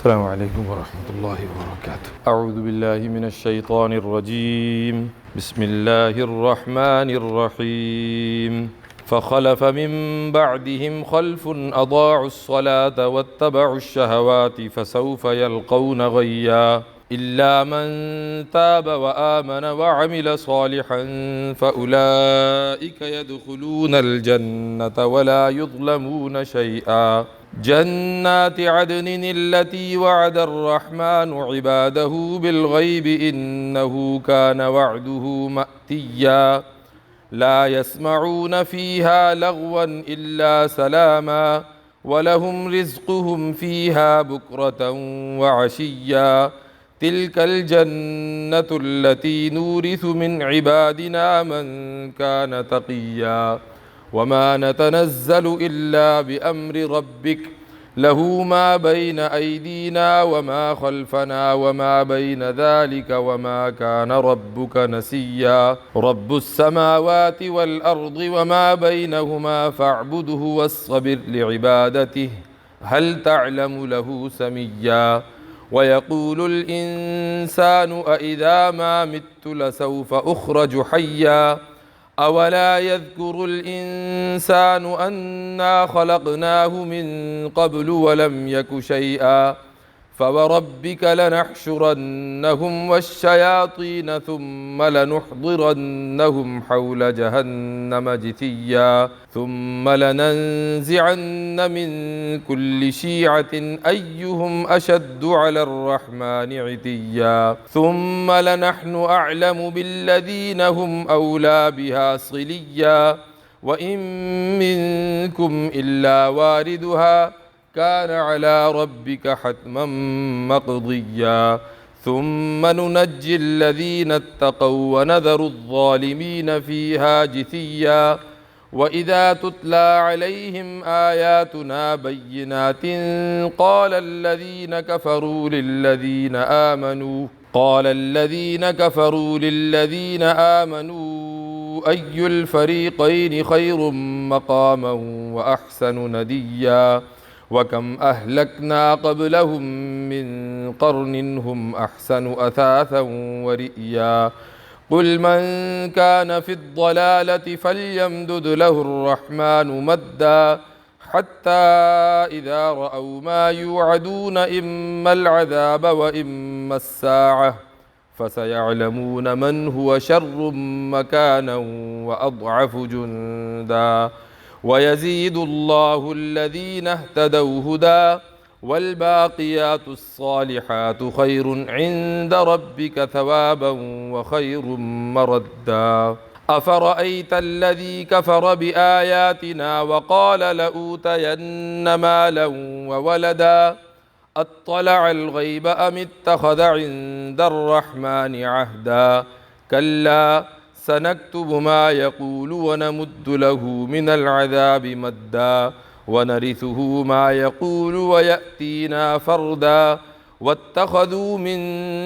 السلام علیکم ورحمۃ اللہ وبرکاتہ۔ اعوذ باللہ من الشیطان الرجیم، بسم اللہ الرحمن الرحیم۔ فخلف من بعدهم خلف اضاعوا الصلاة واتبعوا الشهوات فسوف يلقون غیا إلا من تاب وآمن وعمل صالحا فأولئك يدخلون الجنة ولا يظلمون شيئا جنات عدن التي وعد الرحمن عباده بالغيب إنه كان وعده مأتيا لا يسمعون فيها لغوا إلا سلاما ولهم رزقهم فيها بكرة وعشيا تلك الجنة التي نورث من عبادنا من كان تقيا وما نتنزل إلا بأمر ربك له ما بين أيدينا وما خلفنا وما بين ذلك وما كان ربك نسيا رب السماوات والأرض وما بينهما فاعبده واصطبر لعبادته هل تعلم له سميا ويقول الإنسان أإذا ما مت لسوف أخرج حيا أولا يذكر الإنسان أنا خلقناه من قبل ولم يك شيئا فوربك لنحشرنهم والشياطين ثم لنحضرنهم حول جهنم جثيا ثم لننزعن من كل شيعة أيهم أشد على الرحمن عتيا ثم لنحن أعلم بالذين هم أولى بها صليا وإن منكم إلا واردها كان على ربك حتما مقضيا ثم ننجي الذين اتقوا ونذر الظالمين فيها جثيا وإذا تتلى عليهم آياتنا بينات قال الذين كفروا للذين آمنوا أي الفريقين خير مقاما وأحسن نديا وكم أهلكنا قبلهم من قرن هم أحسن أثاثا ورئيا قل من كان في الضلالة فليمدد له الرحمن مدا حتى إذا رأوا ما يوعدون إما العذاب وإما الساعة فسيعلمون من هو شر مكانا وأضعف جندا ويزيد الله الذين اهتدوا هدى والباقيات الصالحات خير عند ربك ثوابا وخير مردا أفرأيت الذي كفر بآياتنا وقال لأوتين مالا وولدا أطلع الغيب أم اتخذ عند الرحمن عهدا كلا سنكتب ما يقول ونمد له من العذاب مدا ونرثه ما يقول ويأتينا فردا واتخذوا من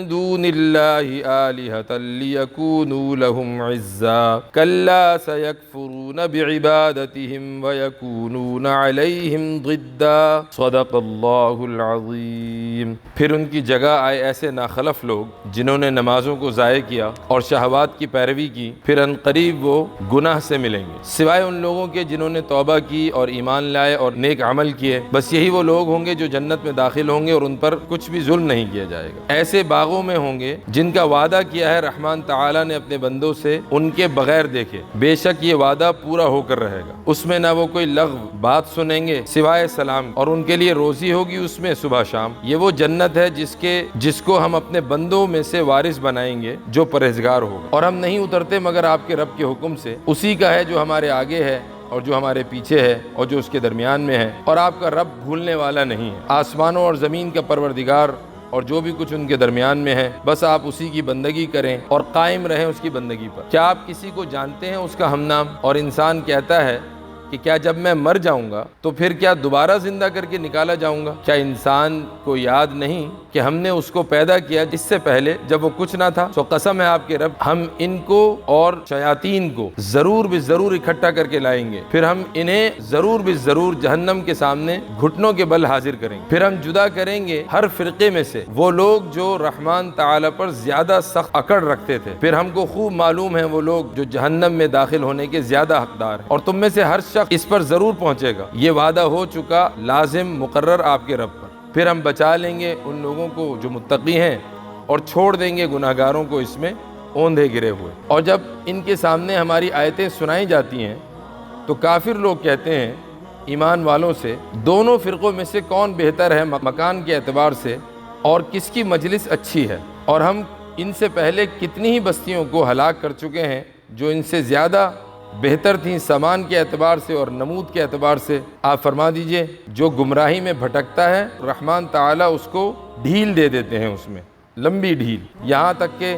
دون الله آلهة ليكونوا لهم عزا كلا سيكفرون بعبادتهم ويكونون عليهم ضدا صدق اللہ العظیم۔ پھر ان کی جگہ آئے ایسے ناخلف لوگ جنہوں نے نمازوں کو ضائع کیا اور شہوات کی پیروی کی، پھر ان قریب وہ گناہ سے ملیں گے، سوائے ان لوگوں کے جنہوں نے توبہ کی اور ایمان لائے اور نیک عمل کیے، بس یہی وہ لوگ ہوں گے جو جنت میں داخل ہوں گے اور ان پر کچھ بھی ظلم نہیں کیا جائے گا۔ ایسے باغوں میں ہوں گے جن کا وعدہ کیا ہے رحمان تعالیٰ نے اپنے بندوں سے ان کے بغیر دیکھے، بے شک یہ وعدہ پورا ہو کر رہے گا، اس میں نہ وہ کوئی لغو بات سنیں گے سوائے سلام، اور ان کے لیے روزی ہوگی اس میں صبح شام۔ یہ وہ جنت ہے جس کو ہم اپنے بندوں میں سے وارث بنائیں گے جو پرہیزگار ہوگا، اور ہم نہیں اترتے مگر آپ کے رب کے حکم سے، اسی کا ہے جو ہمارے آگے ہے اور جو ہمارے پیچھے ہے اور جو اس کے درمیان میں ہے، اور آپ کا رب بھولنے والا نہیں ہے۔ آسمانوں اور زمین کا پروردگار اور جو بھی کچھ ان کے درمیان میں ہے، بس آپ اسی کی بندگی کریں اور قائم رہیں اس کی بندگی پر۔ کیا آپ کسی کو جانتے ہیں اس کا ہم نام؟ اور انسان کہتا ہے کہ کیا جب میں مر جاؤں گا تو پھر کیا دوبارہ زندہ کر کے نکالا جاؤں گا؟ کیا انسان کو یاد نہیں کہ ہم نے اس کو پیدا کیا اس سے پہلے جب وہ کچھ نہ تھا؟ سو قسم ہے آپ کے رب، ہم ان کو اور شیاطین کو ضرور بھی ضرور اکٹھا کر کے لائیں گے، پھر ہم انہیں ضرور بھی ضرور جہنم کے سامنے گھٹنوں کے بل حاضر کریں گے، پھر ہم جدا کریں گے ہر فرقے میں سے وہ لوگ جو رحمان تعالی پر زیادہ سخت اکڑ رکھتے تھے، پھر ہم کو خوب معلوم ہے وہ لوگ جو جہنم میں داخل ہونے کے زیادہ حقدار ہیں، اور تم میں سے ہر شخص اس پر ضرور پہنچے گا، یہ وعدہ ہو چکا لازم مقرر آپ کے رب پر۔ پھر ہم بچا لیں گے ان لوگوں کو جو متقی ہیں اور چھوڑ دیں گے گناہگاروں کو اس میں اوندھے گرے ہوئے۔ اور جب ان کے سامنے ہماری آیتیں سنائی جاتی ہیں تو کافر لوگ کہتے ہیں ایمان والوں سے، دونوں فرقوں میں سے کون بہتر ہے مکان کے اعتبار سے اور کس کی مجلس اچھی ہے؟ اور ہم ان سے پہلے کتنی ہی بستیوں کو ہلاک کر چکے ہیں جو ان سے زیادہ بہتر تھیں سامان کے اعتبار سے اور نمود کے اعتبار سے۔ آپ فرما دیجئے جو گمراہی میں بھٹکتا ہے رحمان تعالیٰ اس کو ڈھیل دے دیتے ہیں، اس میں لمبی ڈھیل، یہاں تک کہ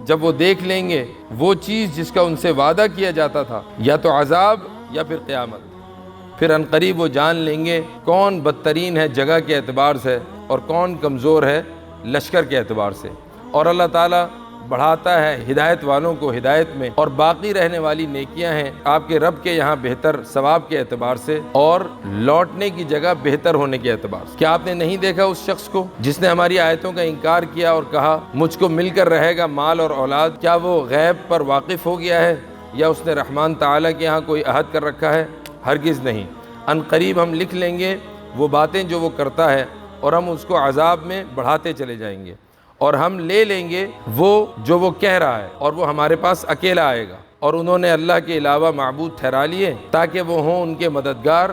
جب وہ دیکھ لیں گے وہ چیز جس کا ان سے وعدہ کیا جاتا تھا، یا تو عذاب یا پھر قیامت، پھر عنقریب وہ جان لیں گے کون بدترین ہے جگہ کے اعتبار سے اور کون کمزور ہے لشکر کے اعتبار سے۔ اور اللہ تعالیٰ بڑھاتا ہے ہدایت والوں کو ہدایت میں، اور باقی رہنے والی نیکیاں ہیں آپ کے رب کے یہاں بہتر ثواب کے اعتبار سے اور لوٹنے کی جگہ بہتر ہونے کے اعتبار سے۔ کیا آپ نے نہیں دیکھا اس شخص کو جس نے ہماری آیتوں کا انکار کیا اور کہا مجھ کو مل کر رہے گا مال اور اولاد؟ کیا وہ غیب پر واقف ہو گیا ہے یا اس نے رحمان تعالیٰ کے یہاں کوئی عہد کر رکھا ہے؟ ہرگز نہیں۔ ان قریب ہم لکھ لیں گے وہ باتیں جو وہ کرتا ہے اور ہم اس کو عذاب میں بڑھاتے چلے جائیں گے، اور ہم لے لیں گے وہ جو وہ کہہ رہا ہے، اور وہ ہمارے پاس اکیلا آئے گا، اور انہوں نے اللہ کے علاوہ معبود ٹھہرا لیے تاکہ وہ ہوں ان کے مددگار،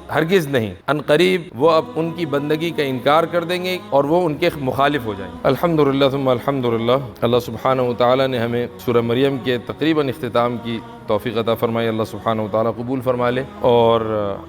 ہرگز نہیں۔ ان قریب وہ اب ان کی بندگی کا انکار کر دیں گے اور وہ ان کے مخالف ہو جائیں گے۔ الحمدللہ ثم الحمدللہ، اللہ سبحانہ وتعالی نے ہمیں سورہ مریم کے تقریباً اختتام کی توفیق عطا فرمائی، اللہ سبحانہ وتعالی قبول فرما لے، اور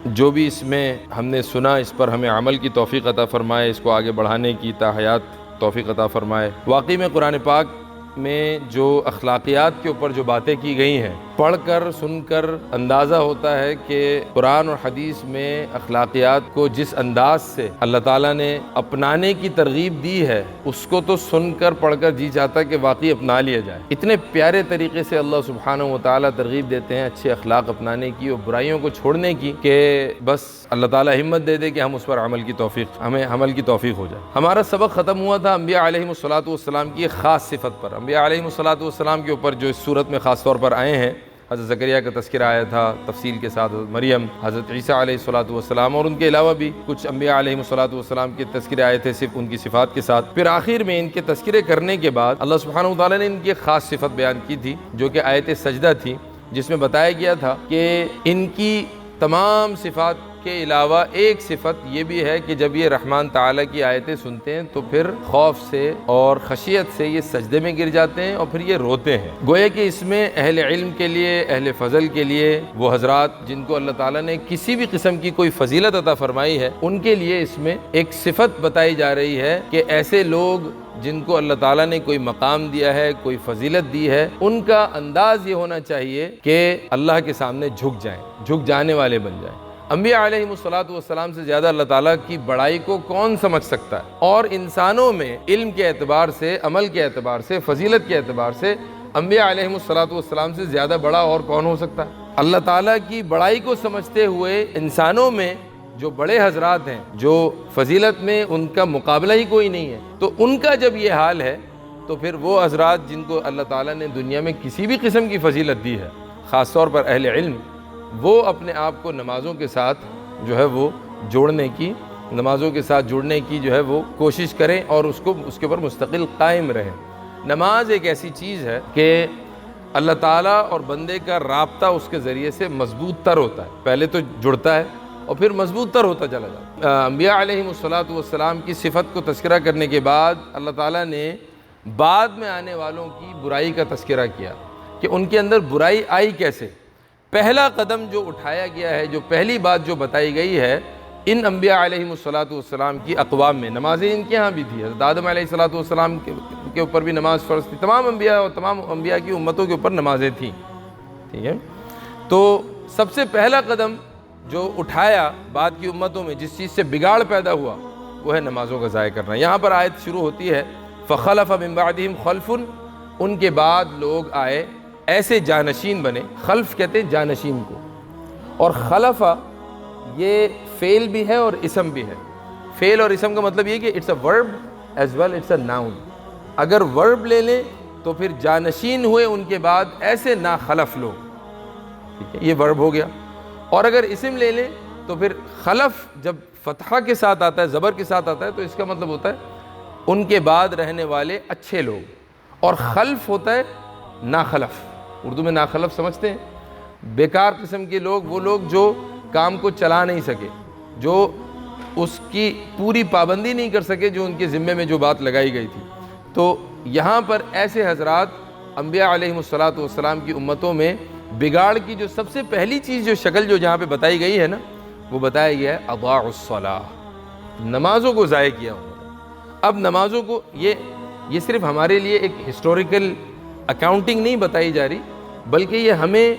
جو بھی اس میں ہم نے سنا اس پر ہمیں عمل کی توفیق عطا فرمائے، اس کو آگے بڑھانے کی تا حیات توفیق عطا فرمائے۔ واقعی میں قرآن پاک میں جو اخلاقیات کے اوپر جو باتیں کی گئی ہیں، پڑھ کر سن کر اندازہ ہوتا ہے کہ قرآن اور حدیث میں اخلاقیات کو جس انداز سے اللہ تعالیٰ نے اپنانے کی ترغیب دی ہے، اس کو تو سن کر پڑھ کر جی چاہتا ہے کہ واقعی اپنا لیا جائے۔ اتنے پیارے طریقے سے اللہ سبحانہ وتعالیٰ ترغیب دیتے ہیں اچھے اخلاق اپنانے کی اور برائیوں کو چھوڑنے کی، کہ بس اللہ تعالیٰ ہمت دے دے کہ ہم اس پر ہمیں عمل کی توفیق ہو جائے۔ ہمارا سبق ختم ہوا تھا انبیاء علیہم الصلوۃ والسلام کی ایک خاص صفت پر۔ انبیاء علیہم الصلوۃ والسلام کے اوپر جو اس صورت میں خاص طور پر آئے ہیں، حضرت زکریا کا تذکرہ آیا تھا تفصیل کے ساتھ، حضرت مریم، حضرت عیسیٰ علیہ الصلوۃ والسلام، اور ان کے علاوہ بھی کچھ انبیاء علیہم الصلوۃ والسلام کے تذکرے آئے تھے صرف ان کی صفات کے ساتھ۔ پھر آخر میں ان کے تذکرے کرنے کے بعد اللہ سبحانہ وتعالیٰ نے ان کی ایک خاص صفت بیان کی تھی جو کہ آیت سجدہ تھی، جس میں بتایا گیا تھا کہ ان کی تمام صفات کے علاوہ ایک صفت یہ بھی ہے کہ جب یہ رحمان تعالیٰ کی آیتیں سنتے ہیں تو پھر خوف سے اور خشیت سے یہ سجدے میں گر جاتے ہیں اور پھر یہ روتے ہیں۔ گویا کہ اس میں اہل علم کے لیے، اہل فضل کے لیے، وہ حضرات جن کو اللہ تعالیٰ نے کسی بھی قسم کی کوئی فضیلت عطا فرمائی ہے، ان کے لیے اس میں ایک صفت بتائی جا رہی ہے کہ ایسے لوگ جن کو اللہ تعالیٰ نے کوئی مقام دیا ہے، کوئی فضیلت دی ہے، ان کا انداز یہ ہونا چاہیے کہ اللہ کے سامنے جھک جانے والے بن جائیں۔ انبیاء علیہم الصلوۃ والسلام سے زیادہ اللہ تعالیٰ کی بڑائی کو کون سمجھ سکتا ہے؟ اور انسانوں میں علم کے اعتبار سے، عمل کے اعتبار سے، فضیلت کے اعتبار سے انبیاء علیہم الصلوۃ والسلام سے زیادہ بڑا اور کون ہو سکتا ہے؟ اللہ تعالیٰ کی بڑائی کو سمجھتے ہوئے انسانوں میں جو بڑے حضرات ہیں، جو فضیلت میں ان کا مقابلہ ہی کوئی نہیں ہے، تو ان کا جب یہ حال ہے تو پھر وہ حضرات جن کو اللہ تعالیٰ نے دنیا میں کسی بھی قسم کی فضیلت دی ہے، خاص طور پر اہل علم، وہ اپنے آپ کو نمازوں کے ساتھ جو ہے وہ جوڑنے کی جو ہے وہ کوشش کریں اور اس کے اوپر مستقل قائم رہیں۔ نماز ایک ایسی چیز ہے کہ اللہ تعالیٰ اور بندے کا رابطہ اس کے ذریعے سے مضبوط تر ہوتا ہے، پہلے تو جڑتا ہے اور پھر مضبوط تر ہوتا چلا جاتا ہے۔ انبیاء علیہم الصلوۃ والسلام کی صفت کو تذکرہ کرنے کے بعد اللہ تعالیٰ نے بعد میں آنے والوں کی برائی کا تذکرہ کیا کہ ان کے اندر برائی آئی کیسے۔ پہلا قدم جو اٹھایا گیا ہے، جو پہلی بات جو بتائی گئی ہے ان انبیاء علیہم الصلوۃ والسلام کی اقوام میں، نمازیں ان کے ہاں بھی تھی، حضرت آدم علیہ الصلوۃ والسلام کے اوپر بھی نماز فرض تھی، تمام انبیاء اور تمام انبیاء کی امتوں کے اوپر نمازیں تھیں، ٹھیک ہے۔ تو سب سے پہلا قدم جو اٹھایا بعد کی امتوں میں جس چیز سے بگاڑ پیدا ہوا وہ ہے نمازوں کا ضائع کرنا۔ یہاں پر آیت شروع ہوتی ہے فَخَلَفَ مِن بَعْدِهِمْ خَلْفٌ، ان کے بعد لوگ آئے ایسے جانشین بنے۔ خلف کہتے ہیں جانشین کو، اور خلفہ یہ فعل بھی ہے اور اسم بھی ہے۔ فعل اور اسم کا مطلب یہ کہ it's a verb as well it's a noun. اگر ورب لے لیں تو پھر جانشین ہوئے ان کے بعد ایسے ناخلف لوگ، ٹھیک ہے، یہ ورب ہو گیا۔ اور اگر اسم لے لیں تو پھر خلف جب فتحہ کے ساتھ آتا ہے، زبر کے ساتھ آتا ہے، تو اس کا مطلب ہوتا ہے ان کے بعد رہنے والے اچھے لوگ، اور خلف ہوتا ہے ناخلف۔ اردو میں ناخلف سمجھتے ہیں؟ بیکار قسم کے لوگ، وہ لوگ جو کام کو چلا نہیں سکے، جو اس کی پوری پابندی نہیں کر سکے جو ان کے ذمے میں جو بات لگائی گئی تھی۔ تو یہاں پر ایسے حضرات انبیاء علیہم الصلاۃ کی امتوں میں بگاڑ کی جو سب سے پہلی چیز جو شکل جو جہاں پہ بتائی گئی ہے نا، وہ بتایا گیا ہے اضاعوا الصلاۃ، نمازوں کو ضائع کیا انہوں نے۔ اب نمازوں کو یہ صرف ہمارے لیے ایک ہسٹوریکل اکاؤنٹنگ نہیں بتائی جا رہی، بلکہ یہ ہمیں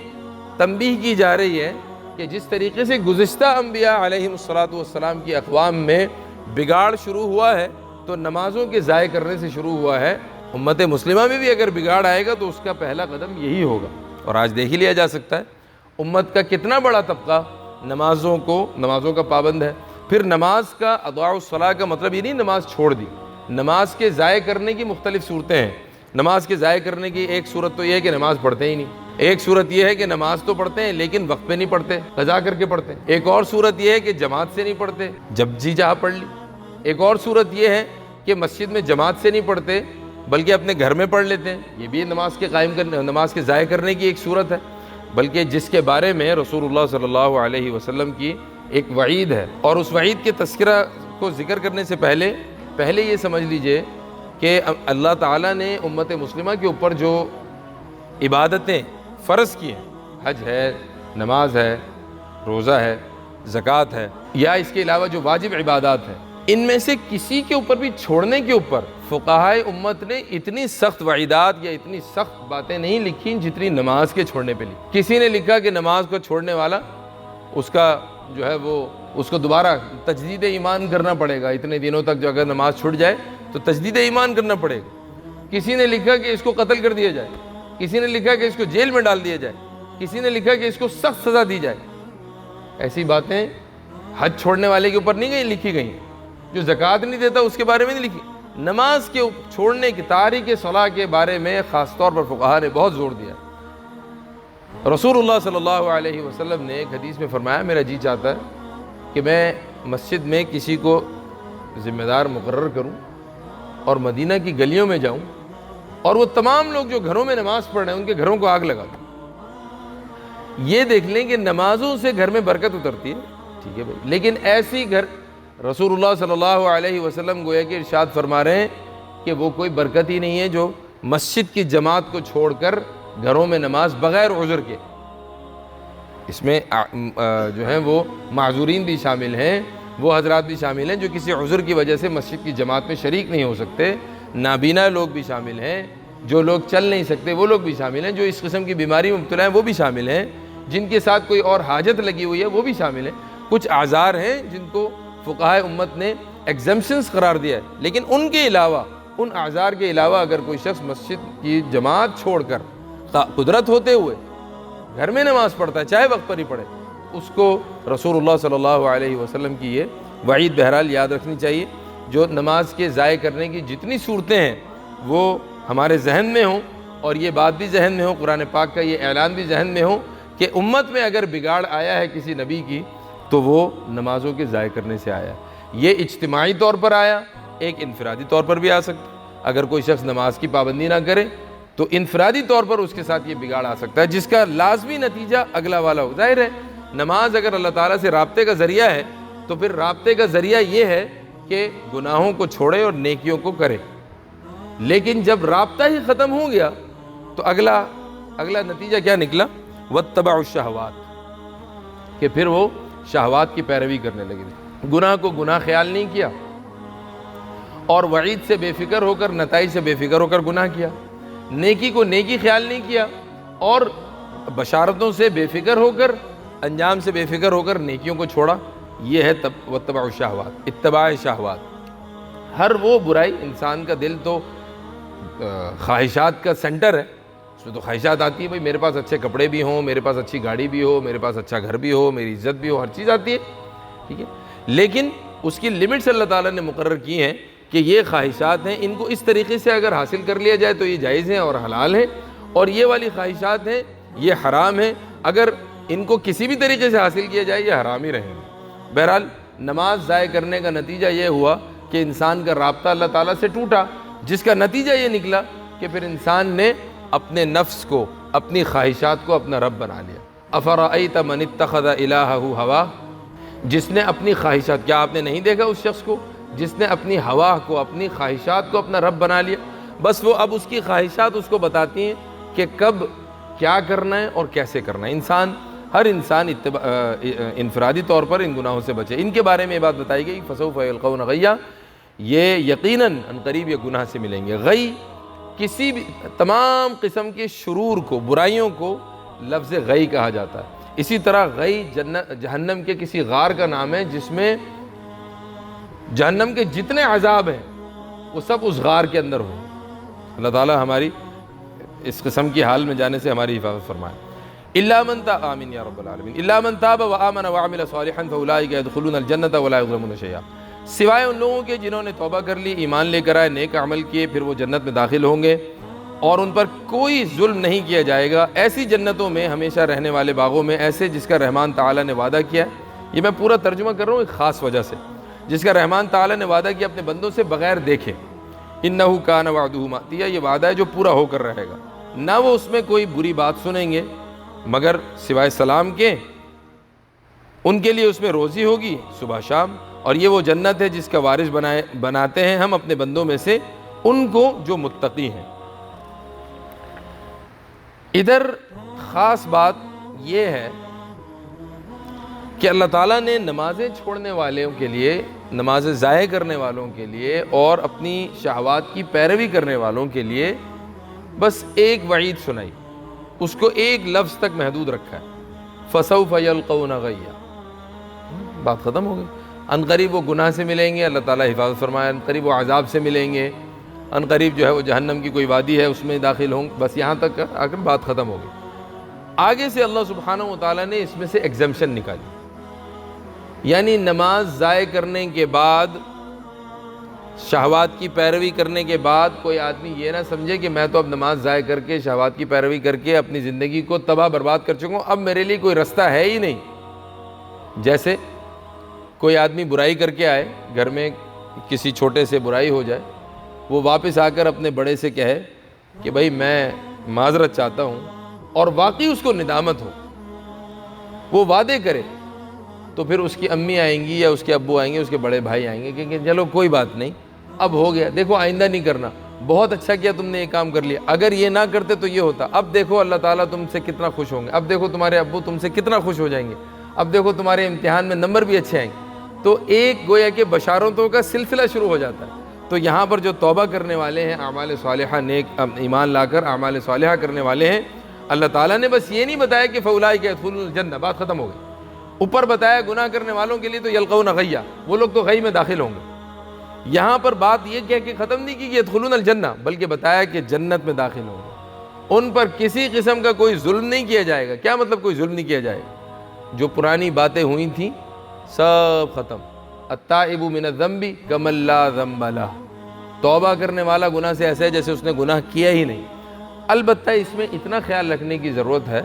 تنبیہ کی جا رہی ہے کہ جس طریقے سے گزشتہ انبیاء علیہم الصلاۃ کی اقوام میں بگاڑ شروع ہوا ہے تو نمازوں کے ضائع کرنے سے شروع ہوا ہے۔ امت مسلمہ میں بھی اگر بگاڑ آئے گا تو اس کا پہلا قدم یہی ہوگا۔ اور آج دیکھ ہی لیا جا سکتا ہے امت کا کتنا بڑا طبقہ نمازوں کا پابند ہے۔ پھر نماز کا اضاعوا الصلاۃ کا مطلب یہ نہیں نماز چھوڑ دی، نماز کے ضائع کرنے کی مختلف صورتیں ہیں۔ نماز کے ضائع کرنے کی ایک صورت تو یہ ہے کہ نماز پڑھتے ہی نہیں، ایک صورت یہ ہے کہ نماز تو پڑھتے ہیں لیکن وقت پہ نہیں پڑھتے، قضا کر کے پڑھتے ہیں، ایک اور صورت یہ ہے کہ جماعت سے نہیں پڑھتے، جب جی چاہا پڑھ لی، ایک اور صورت یہ ہے کہ مسجد میں جماعت سے نہیں پڑھتے بلکہ اپنے گھر میں پڑھ لیتے ہیں، یہ بھی نماز کے ضائع کرنے کی ایک صورت ہے، بلکہ جس کے بارے میں رسول اللہ صلی اللہ علیہ وسلم کی ایک وعید ہے۔ اور اس وعید کے تذکرہ کو ذکر کرنے سے پہلے یہ سمجھ لیجئے کہ اللہ تعالیٰ نے امت مسلمہ کے اوپر جو عبادتیں فرض کی ہیں، حج ہے، نماز ہے، روزہ ہے، زکوٰۃ ہے، یا اس کے علاوہ جو واجب عبادات ہیں، ان میں سے کسی کے اوپر بھی چھوڑنے کے اوپر فقہائے امت نے اتنی سخت وعیدات یا اتنی سخت باتیں نہیں لکھی جتنی نماز کے چھوڑنے پہ لکھی۔ کسی نے لکھا کہ نماز کو چھوڑنے والا اس کا جو ہے وہ اس کو دوبارہ تجدید ایمان کرنا پڑے گا، اتنے دنوں تک جو اگر نماز چھوٹ جائے تو تجدید ایمان کرنا پڑے گا۔ کسی نے لکھا کہ اس کو قتل کر دیا جائے، کسی نے لکھا کہ اس کو جیل میں ڈال دیا جائے، کسی نے لکھا کہ اس کو سخت سزا دی جائے۔ ایسی باتیں حج چھوڑنے والے کے اوپر نہیں لکھی گئی ہیں، جو زکوٰۃ نہیں دیتا اس کے بارے میں نہیں لکھی۔ نماز کے چھوڑنے کی تاریک صلاح کے بارے میں خاص طور پر فقہا نے بہت زور دیا۔ رسول اللہ صلی اللہ علیہ وسلم نے ایک حدیث میں فرمایا میرا جی چاہتا ہے کہ میں مسجد میں کسی کو ذمہ دار مقرر کروں اور مدینہ کی گلیوں میں جاؤں اور وہ تمام لوگ جو گھروں میں نماز پڑھ رہے ہیں ان کے گھروں کو آگ لگا دوں۔ یہ دیکھ لیں کہ نمازوں سے گھر میں برکت اترتی ہے، ٹھیک ہے بھائی، لیکن ایسی گھر رسول اللہ صلی اللہ علیہ وسلم گویا کہ ارشاد فرما رہے ہیں کہ وہ کوئی برکت ہی نہیں ہے جو مسجد کی جماعت کو چھوڑ کر گھروں میں نماز بغیر عذر کے۔ اس میں جو ہیں وہ معذورین بھی شامل ہیں، وہ حضرات بھی شامل ہیں جو کسی عذر کی وجہ سے مسجد کی جماعت میں شریک نہیں ہو سکتے، نابینا لوگ بھی شامل ہیں، جو لوگ چل نہیں سکتے وہ لوگ بھی شامل ہیں، جو اس قسم کی بیماری میں مبتلا ہیں وہ بھی شامل ہیں، جن کے ساتھ کوئی اور حاجت لگی ہوئی ہے وہ بھی شامل ہیں۔ کچھ اعذار ہیں جن کو فقہائے امت نے ایگزمپشنز قرار دیا ہے، لیکن ان کے علاوہ، ان اعذار کے علاوہ اگر کوئی شخص مسجد کی جماعت چھوڑ کر قدرت ہوتے ہوئے گھر میں نماز پڑھتا ہے چاہے وقت پر ہی پڑھے، اس کو رسول اللہ صلی اللہ علیہ وسلم کی یہ وعید بہرحال یاد رکھنی چاہیے۔ جو نماز کے ضائع کرنے کی جتنی صورتیں ہیں وہ ہمارے ذہن میں ہوں، اور یہ بات بھی ذہن میں ہو، قرآن پاک کا یہ اعلان بھی ذہن میں ہو کہ امت میں اگر بگاڑ آیا ہے کسی نبی کی تو وہ نمازوں کے ضائع کرنے سے آیا ہے۔ یہ اجتماعی طور پر آیا، ایک انفرادی طور پر بھی آ سکتا ہے۔ اگر کوئی شخص نماز کی پابندی نہ کرے تو انفرادی طور پر اس کے ساتھ یہ بگاڑ آ سکتا ہے، جس کا لازمی نتیجہ اگلا والا ہو۔ ظاہر ہے نماز اگر اللہ تعالیٰ سے رابطے کا ذریعہ ہے تو پھر رابطے کا ذریعہ یہ ہے کہ گناہوں کو چھوڑے اور نیکیوں کو کرے، لیکن جب رابطہ ہی ختم ہو گیا تو اگلا نتیجہ کیا نکلا؟ واتبعوا الشہوات، کہ پھر وہ شہوات کی پیروی کرنے لگے، گناہ کو گناہ خیال نہیں کیا اور وعید سے بے فکر ہو کر، نتائج سے بے فکر ہو کر گناہ کیا، نیکی کو نیکی خیال نہیں کیا اور بشارتوں سے بے فکر ہو کر انجام سے بے فکر ہو کر نیکیوں کو چھوڑا، یہ ہے واتبعوا الشہوات، اتباع شہوات۔ ہر وہ برائی، انسان کا دل تو خواہشات کا سینٹر ہے، اس میں تو خواہشات آتی ہیں، بھائی میرے پاس اچھے کپڑے بھی ہوں، میرے پاس اچھی گاڑی بھی ہو، میرے پاس اچھا گھر بھی ہو، میری عزت بھی ہو، ہر چیز آتی ہے، ٹھیک ہے، لیکن اس کی لمٹس اللہ تعالیٰ نے مقرر کی ہیں کہ یہ خواہشات ہیں، ان کو اس طریقے سے اگر حاصل کر لیا جائے تو یہ جائز ہیں اور حلال ہیں، اور یہ والی خواہشات ہیں یہ حرام ہیں، اگر ان کو کسی بھی طریقے سے حاصل کیا جائے یہ حرام ہی رہیں گے۔ بہرحال نماز ضائع کرنے کا نتیجہ یہ ہوا کہ انسان کا رابطہ اللہ تعالیٰ سے ٹوٹا، جس کا نتیجہ یہ نکلا کہ پھر انسان نے اپنے نفس کو، اپنی خواہشات کو اپنا رب بنا لیا۔ افرأیت من اتخذ الہہ ہواہ، جس نے اپنی خواہشات، کیا آپ نے نہیں دیکھا اس شخص کو جس نے اپنی ہوا کو، اپنی خواہشات کو اپنا رب بنا لیا؟ بس وہ اب اس کی خواہشات اس کو بتاتی ہیں کہ کب کیا کرنا ہے اور کیسے کرنا ہے۔ ہر انسان انفرادی طور پر ان گناہوں سے بچے۔ ان کے بارے میں یہ بات بتائی گئی فسوف یلقون غیا، یہ یقیناً عنقریب یہ گناہ سے ملیں گے۔ غی کسی بھی تمام قسم کے شرور کو، برائیوں کو لفظ غی کہا جاتا ہے۔ اسی طرح غی جہنم کے کسی غار کا نام ہے جس میں جہنم کے جتنے عذاب ہیں وہ سب اس غار کے اندر ہوں۔ اللہ تعالیٰ ہماری اس قسم کی حال میں جانے سے ہماری حفاظت فرمائے۔ الا من تاب، آمین یا رب العالمین، الا من تاب وآمن وعمل صالحا فاولئک يدخلون الجنة ولا يظلمون شیئا، سوائے ان لوگوں کے جنہوں نے توبہ کر لی، ایمان لے کر آئے، نیک عمل کیے، پھر وہ جنت میں داخل ہوں گے اور ان پر کوئی ظلم نہیں کیا جائے گا، ایسی جنتوں میں ہمیشہ رہنے والے باغوں میں، ایسے جس کا رحمان تعالیٰ نے وعدہ کیا ہے۔ یہ میں پورا ترجمہ کر رہا ہوں ایک خاص وجہ سے، جس کا رحمان تعالیٰ نے وعدہ کیا اپنے بندوں سے بغیر دیکھے، انہ کان وعدہ ماتیا، یہ وعدہ ہے جو پورا ہو کر رہے گا، نہ وہ اس میں کوئی بری بات سنیں گے مگر سوائے سلام کے، ان کے لیے اس میں روزی ہوگی صبح شام، اور یہ وہ جنت ہے جس کا وارث بناتے ہیں ہم اپنے بندوں میں سے ان کو جو متقی ہیں۔ ادھر خاص بات یہ ہے کہ اللہ تعالیٰ نے نمازیں چھوڑنے والوں کے لیے، نمازیں ضائع کرنے والوں کے لیے اور اپنی شہوات کی پیروی کرنے والوں کے لیے بس ایک وعید سنائی، اس کو ایک لفظ تک محدود رکھا ہے، فسوف یلقون غیا، بات ختم ہو گئی۔ عنقریب وہ گناہ سے ملیں گے، اللہ تعالیٰ حفاظت فرمائے، عنقریب وہ عذاب سے ملیں گے، عنقریب جو ہے وہ جہنم کی کوئی وادی ہے اس میں داخل ہوں، بس یہاں تک آ کر بات ختم ہو گئی۔ آگے سے اللہ سبحانہ و تعالیٰ نے اس میں سے ایگزمپشن نکالی، یعنی نماز ضائع کرنے کے بعد، شہوات کی پیروی کرنے کے بعد کوئی آدمی یہ نہ سمجھے کہ میں تو اب نماز ضائع کر کے، شہوات کی پیروی کر کے اپنی زندگی کو تباہ برباد کر چکا ہوں، اب میرے لیے کوئی رستہ ہے ہی نہیں۔ جیسے کوئی آدمی برائی کر کے آئے، گھر میں کسی چھوٹے سے برائی ہو جائے، وہ واپس آ کر اپنے بڑے سے کہے کہ بھائی میں معذرت چاہتا ہوں، اور واقعی اس کو ندامت ہو، وہ وعدے کرے، تو پھر اس کی امی آئیں گی یا اس کے ابو آئیں گے، اس کے بڑے بھائی آئیں گے کہ چلو کوئی بات نہیں، اب ہو گیا، دیکھو آئندہ نہیں کرنا، بہت اچھا کیا تم نے یہ کام کر لیا، اگر یہ نہ کرتے تو یہ ہوتا، اب دیکھو اللہ تعالیٰ تم سے کتنا خوش ہوں گے، اب دیکھو تمہارے ابو تم سے کتنا خوش ہو جائیں گے، اب دیکھو تمہارے امتحان میں نمبر بھی اچھے آئیں گے۔ تو ایک گویا کہ بشارتوں کا سلسلہ شروع ہو جاتا ہے۔ تو یہاں پر جو توبہ کرنے والے ہیں، اعمال صالحہ، نیک ایمان لا کر اعمال صالحہ کرنے والے ہیں، اللہ تعالیٰ نے بس یہ نہیں بتایا کہ فاولئک یدخلون الجنہ، بات ختم ہو گئی، اوپر بتایا گناہ کرنے والوں کے لیے تو یلقون غیا، وہ لوگ تو غی میں داخل ہوں گے۔ یہاں پر بات یہ کہہ کے ختم نہیں کی کہ یدخلون الجنہ، بلکہ بتایا کہ جنت میں داخل ہوں گے، ان پر کسی قسم کا کوئی ظلم نہیں کیا جائے گا۔ کیا مطلب کوئی ظلم نہیں کیا جائے گا؟ جو پرانی باتیں ہوئی تھیں سب ختم۔ التائب من الذنب کمن لا ذنب لہ، توبہ کرنے والا گناہ سے ایسا ہے جیسے اس نے گناہ کیا ہی نہیں۔ البتہ اس میں اتنا خیال رکھنے کی ضرورت ہے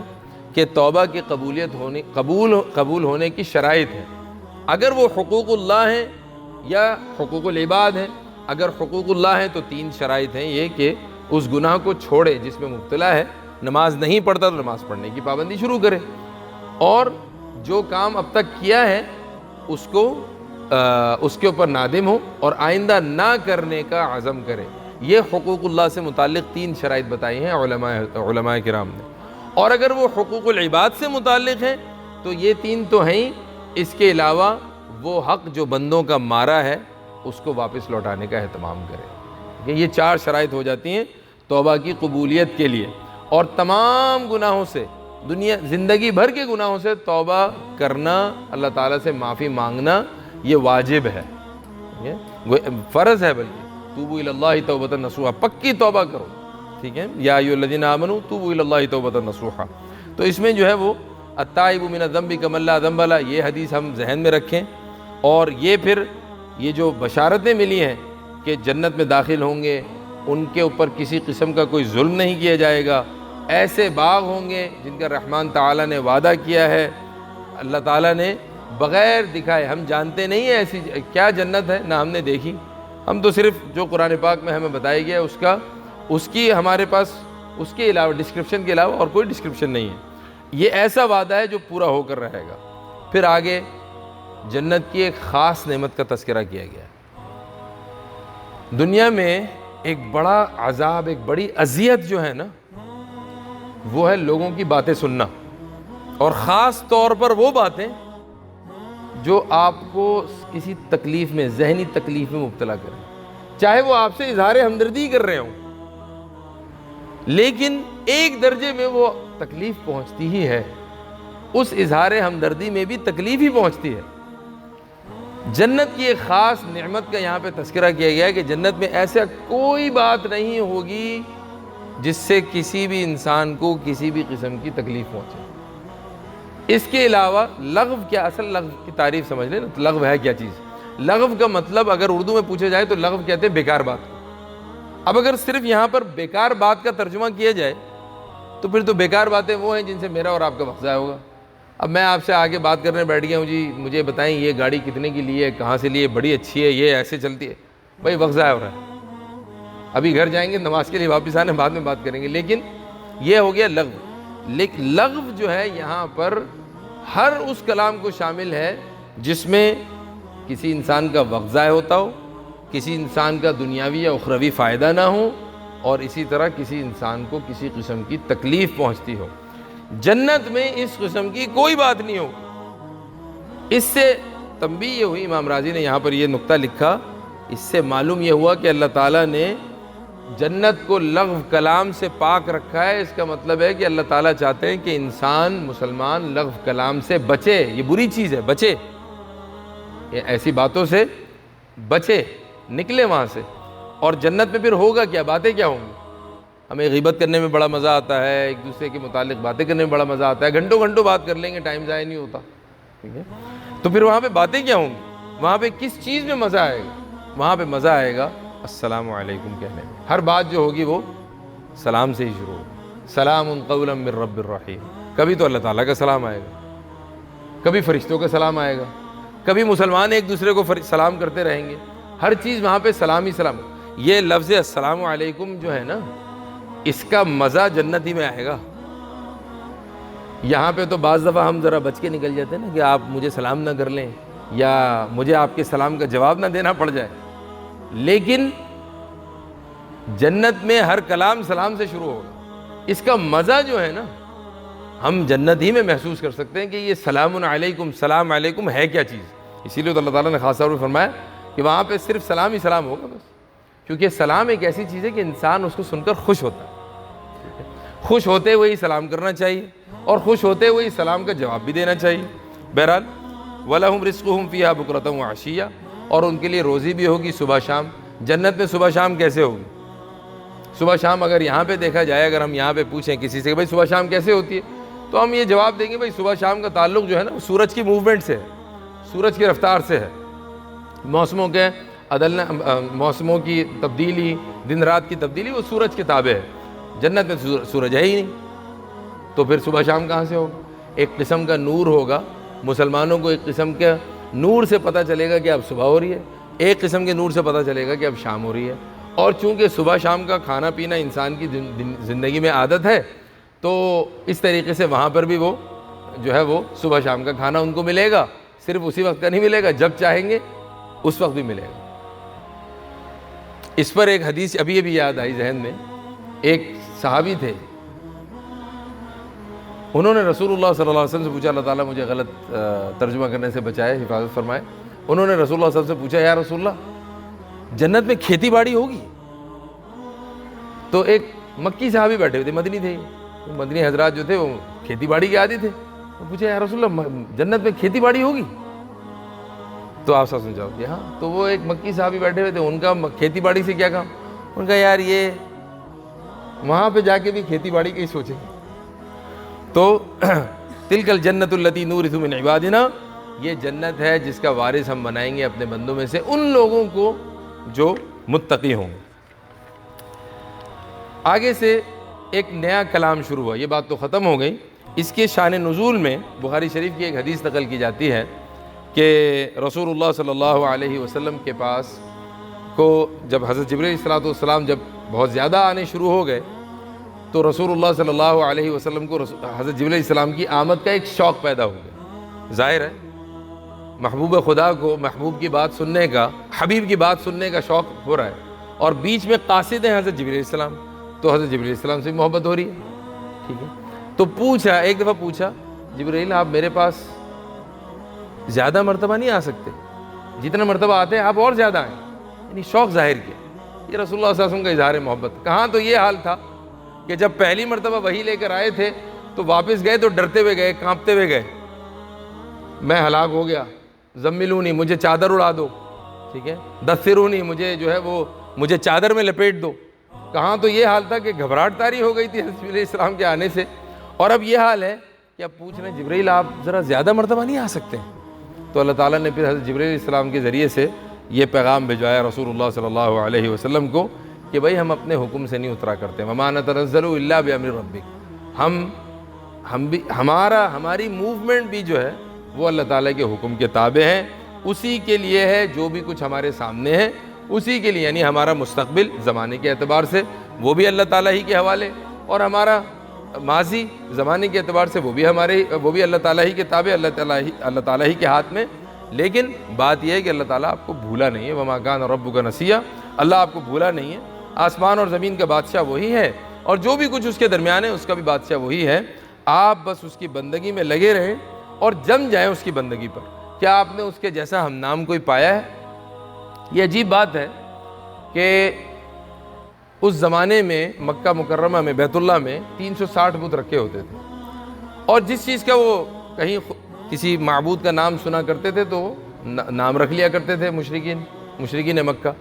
کہ توبہ کی قبول ہونے کی شرائط ہے۔ اگر وہ حقوق اللہ ہیں یا حقوق العباد ہیں، اگر حقوق اللہ ہیں تو 3 شرائط ہیں، یہ کہ اس گناہ کو چھوڑے جس میں مبتلا ہے، نماز نہیں پڑھتا تو نماز پڑھنے کی پابندی شروع کرے، اور جو کام اب تک کیا ہے اس کے اوپر نادم ہو اور آئندہ نہ کرنے کا عزم کرے۔ یہ حقوق اللہ سے متعلق 3 شرائط بتائی ہیں علماء کرام نے۔ اور اگر وہ حقوق العباد سے متعلق ہیں تو یہ 3 تو ہیں، اس کے علاوہ وہ حق جو بندوں کا مارا ہے اس کو واپس لوٹانے کا اہتمام کرے۔ یہ 4 شرائط ہو جاتی ہیں توبہ کی قبولیت کے لیے، اور تمام گناہوں سے دنیا زندگی بھر کے گناہوں سے توبہ کرنا، اللہ تعالیٰ سے معافی مانگنا یہ واجب ہے، فرض ہے، بلکہ توبوا الی اللہ توبۃ نصوحا، پکی توبہ کرو، ٹھیک ہے، یا ایھا الذین آمنوا توبوا الی اللہ توبۃ نصوحا۔ تو اس میں جو ہے وہ التائب من الذنب کمن لا ذنب لہ، یہ حدیث ہم ذہن میں رکھیں، اور یہ پھر یہ جو بشارتیں ملی ہیں کہ جنت میں داخل ہوں گے، ان کے اوپر کسی قسم کا کوئی ظلم نہیں کیا جائے گا، ایسے باغ ہوں گے جن کا رحمان تعالیٰ نے وعدہ کیا ہے، اللہ تعالیٰ نے بغیر دکھائے، ہم جانتے نہیں ہیں ایسی کیا جنت ہے، نہ ہم نے دیکھی، ہم تو صرف جو قرآن پاک میں ہمیں بتایا گیا اس کی ہمارے پاس اس کے علاوہ ڈسکرپشن کے علاوہ اور کوئی ڈسکرپشن نہیں ہے۔ یہ ایسا وعدہ ہے جو پورا ہو کر رہے گا۔ پھر آگے جنت کی ایک خاص نعمت کا تذکرہ کیا گیا ہے۔ دنیا میں ایک بڑا عذاب، ایک بڑی اذیت جو ہے نا، وہ ہے لوگوں کی باتیں سننا، اور خاص طور پر وہ باتیں جو آپ کو کسی تکلیف میں، ذہنی تکلیف میں مبتلا کریں، چاہے وہ آپ سے اظہار ہمدردی کر رہے ہوں، لیکن ایک درجے میں وہ تکلیف پہنچتی ہی ہے، اس اظہار ہمدردی میں بھی تکلیف ہی پہنچتی ہے۔ جنت کی ایک خاص نعمت کا یہاں پہ تذکرہ کیا گیا ہے کہ جنت میں ایسا کوئی بات نہیں ہوگی جس سے کسی بھی انسان کو کسی بھی قسم کی تکلیف پہنچے۔ اس کے علاوہ لغو کیا، اصل لغو کی تعریف سمجھ لیں نا، لغو ہے کیا چیز؟ لغو کا مطلب اگر اردو میں پوچھا جائے تو لغو کہتے ہیں بیکار بات۔ اب اگر صرف یہاں پر بیکار بات کا ترجمہ کیا جائے تو پھر تو بیکار باتیں وہ ہیں جن سے میرا اور آپ کا وقت ضائع ہوگا۔ اب میں آپ سے آگے بات کرنے بیٹھ گیا ہوں، جی مجھے بتائیں یہ گاڑی کتنے کی لی ہے، کہاں سے لی ہے، بڑی اچھی ہے، یہ ایسے چلتی ہے، بھائی وقت ضائع ہو رہا ہے، ابھی گھر جائیں گے نماز کے لیے واپس آنے، بعد میں بات کریں گے۔ لیکن یہ ہو گیا لغو۔ لیکن لغو جو ہے یہاں پر ہر اس کلام کو شامل ہے جس میں کسی انسان کا وقت ضائع ہوتا ہو، کسی انسان کا دنیاوی یا اخروی فائدہ نہ ہو، اور اسی طرح کسی انسان کو کسی قسم کی تکلیف پہنچتی ہو۔ جنت میں اس قسم کی کوئی بات نہیں ہو۔ اس سے تنبیہ یہ ہوئی، امام راضی نے یہاں پر یہ نقطہ لکھا، اس سے معلوم یہ ہوا کہ اللہ تعالیٰ نے جنت کو لغو کلام سے پاک رکھا ہے۔ اس کا مطلب ہے کہ اللہ تعالیٰ چاہتے ہیں کہ انسان مسلمان لغو کلام سے بچے، یہ بری چیز ہے، بچے، یہ ایسی باتوں سے بچے، نکلے وہاں سے۔ اور جنت میں پھر ہوگا کیا، باتیں کیا ہوں گی؟ ہمیں غیبت کرنے میں بڑا مزہ آتا ہے، ایک دوسرے کے متعلق باتیں کرنے میں بڑا مزہ آتا ہے، گھنٹوں گھنٹوں بات کر لیں گے، ٹائم ضائع نہیں ہوتا، ٹھیک ہے؟ تو پھر وہاں پہ باتیں کیا ہوں گی؟ وہاں پہ کس چیز میں مزہ آئے گا؟ وہاں پہ مزہ آئے گا السلام علیکم کہنے میں۔ ہر بات جو ہوگی وہ سلام سے ہی شروع ہوگی، سلام قولا من رب الرحیم۔ کبھی تو اللہ تعالیٰ کا سلام آئے گا، کبھی فرشتوں کا سلام آئے گا، کبھی مسلمان ایک دوسرے کو سلام کرتے رہیں گے، ہر چیز وہاں پہ سلام ہی سلام۔ یہ لفظ السلام علیکم جو ہے نا، اس کا مزہ جنت ہی میں آئے گا۔ یہاں پہ تو بعض دفعہ ہم ذرا بچ کے نکل جاتے ہیں نا کہ آپ مجھے سلام نہ کر لیں یا مجھے آپ کے سلام کا جواب نہ دینا پڑ جائے، لیکن جنت میں ہر کلام سلام سے شروع ہوگا۔ اس کا مزہ جو ہے نا، ہم جنت ہی میں محسوس کر سکتے ہیں کہ یہ سلام علیکم، سلام علیکم ہے کیا چیز۔ اسی لیے تو اللہ تعالیٰ نے خاص طور پر فرمایا کہ وہاں پہ صرف سلام ہی سلام ہوگا بس، کیونکہ سلام ایک ایسی چیز ہے کہ انسان اس کو سن کر خوش ہوتا ہے، خوش ہوتے ہوئے ہی سلام کرنا چاہیے، اور خوش ہوتے ہوئے ہی سلام کا جواب بھی دینا چاہیے۔ بہرحال وَلَهُمْ رِزْقُهُمْ فِيهَا بُكْرَةً وَعَشِيًّا، اور ان کے لیے روزی بھی ہوگی صبح شام۔ جنت میں صبح شام کیسے ہوگی؟ صبح شام اگر یہاں پہ دیکھا جائے، اگر ہم یہاں پہ پوچھیں کسی سے کہ بھائی صبح شام کیسے ہوتی ہے، تو ہم یہ جواب دیں گے بھائی صبح شام کا تعلق جو ہے نا سورج کی موومنٹ سے ہے، سورج کی رفتار سے ہے، موسموں کے موسموں کی تبدیلی، دن رات کی تبدیلی وہ سورج کے تابع ہے۔ جنت میں سورج ہے ہی نہیں، تو پھر صبح شام کہاں سے ہوگا؟ ایک قسم کا نور ہوگا، مسلمانوں کو ایک قسم کے نور سے پتہ چلے گا کہ اب صبح ہو رہی ہے، ایک قسم کے نور سے پتہ چلے گا کہ اب شام ہو رہی ہے۔ اور چونکہ صبح شام کا کھانا پینا انسان کی زندگی میں عادت ہے، تو اس طریقے سے وہاں پر بھی وہ جو ہے وہ صبح شام کا کھانا ان کو ملے گا، صرف اسی وقت کا نہیں ملے گا، جب چاہیں گے اس وقت بھی ملے گا۔ اس پر ایک حدیث ابھی یاد آئی ذہن میں، ایک صحابی تھے، انہوں نے رسول اللہ صلی اللہ علیہ وسلم سے پوچھا، اللہ تعالیٰ مجھے غلط ترجمہ کرنے سے بچائے، حفاظت فرمائے۔ انہوں نے رسول اللہ صلی اللہ علیہ وسلم سے پوچھا، یا رسول اللہ جنت میں کھیتی باڑی ہوگی؟ تو ایک مکی صحابی بیٹھے ہوئے تھے، مدنی تھے، مدنی حضرات جو تھے وہ کھیتی باڑی کے عادی تھے. تو پوچھا یا رسول اللہ جنت میں کھیتی باڑی ہوگی؟ تو آپ سب سمجھاؤ کہ ہاں. تو وہ ایک مکی صحابی بیٹھے ہوئے تھے, ان کا کھیتی باڑی سے کیا کام؟ ان کا یار یہ وہاں پہ جا کے بھی کھیتی باڑی کا ہی سوچیں. تو تلک الجنت التی نورث من عبادنا, یہ جنت ہے جس کا وارث ہم بنائیں گے اپنے بندوں میں سے ان لوگوں کو جو متقی ہوں. آگے سے ایک نیا کلام شروع ہوا, یہ بات تو ختم ہو گئی. اس کے شان نزول میں بخاری شریف کی ایک حدیث نقل کی جاتی ہے کہ رسول اللہ صلی اللہ علیہ وسلم کے پاس کو جب حضرت جبرائیل علیہ السلام جب بہت زیادہ آنے شروع ہو گئے تو رسول اللہ صلی اللہ علیہ وسلم کو حضرت جبرائیل علیہ السلام کی آمد کا ایک شوق پیدا ہو گیا. ظاہر ہے محبوب خدا کو محبوب کی بات سننے کا, حبیب کی بات سننے کا شوق ہو رہا ہے, اور بیچ میں قاصد ہیں حضرت جبرائیل علیہ السلام, تو حضرت جبرائیل علیہ السلام سے محبت ہو رہی ہے. ٹھیک ہے, تو پوچھا, ایک دفعہ پوچھا جبرائیل آپ میرے پاس زیادہ مرتبہ نہیں آ سکتے, جتنا مرتبہ آتے ہیں آپ اور زیادہ آئیں. یعنی شوق ظاہر کیا. یہ رسول اللہ صلی اللہ علیہ وسلم کا اظہار محبت. کہاں تو یہ حال تھا کہ جب پہلی مرتبہ وحی لے کر آئے تھے تو واپس گئے تو ڈرتے ہوئے گئے, کانپتے ہوئے گئے, میں ہلاک ہو گیا, زملونی مجھے چادر اڑا دو, ٹھیک ہے, دثرونی مجھے جو ہے وہ مجھے چادر میں لپیٹ دو. کہاں تو یہ حال تھا کہ گھبراہٹ طاری ہو گئی تھی حضرت جبرائیل علیہ السلام کے آنے سے, اور اب یہ حال ہے کہ اب پوچھ رہے ہیں جبرائیل آپ ذرا زیادہ مرتبہ نہیں آ سکتے. تو اللہ تعالیٰ نے پھر حضرت جبرائیل علیہ السلام کے ذریعے سے یہ پیغام بھجوایا رسول اللہ صلی اللہ علیہ وسلم کو کہ بھائی ہم اپنے حکم سے نہیں اترا کرتے. وما نتنزل الا بامر ربک, ہم بھی ہماری موومنٹ بھی جو ہے وہ اللہ تعالیٰ کے حکم کے تابع ہیں. اسی کے لیے ہے جو بھی کچھ ہمارے سامنے ہے, اسی کے لیے, یعنی ہمارا مستقبل زمانے کے اعتبار سے وہ بھی اللہ تعالیٰ ہی کے حوالے, اور ہمارا ماضی زمانے کے اعتبار سے وہ بھی اللہ تعالیٰ ہی کے تابع, اللہ تعالیٰ ہی کے ہاتھ میں. لیکن بات یہ ہے کہ اللہ تعالیٰ آپ کو بھولا نہیں ہے. وما کان ربک نسیا, اللہ آپ کو بھولا نہیں ہے. آسمان اور زمین کا بادشاہ وہی ہے, اور جو بھی کچھ اس کے درمیان ہے اس کا بھی بادشاہ وہی ہے. آپ بس اس کی بندگی میں لگے رہیں اور جم جائیں اس کی بندگی پر. کیا آپ نے اس کے جیسا ہم نام کوئی پایا ہے؟ یہ عجیب بات ہے کہ اس زمانے میں مکہ مکرمہ میں بیت اللہ میں 360 بت رکھے ہوتے تھے, اور جس چیز کا وہ کہیں کسی معبود کا نام سنا کرتے تھے تو نام رکھ لیا کرتے تھے مشرکین مکہ.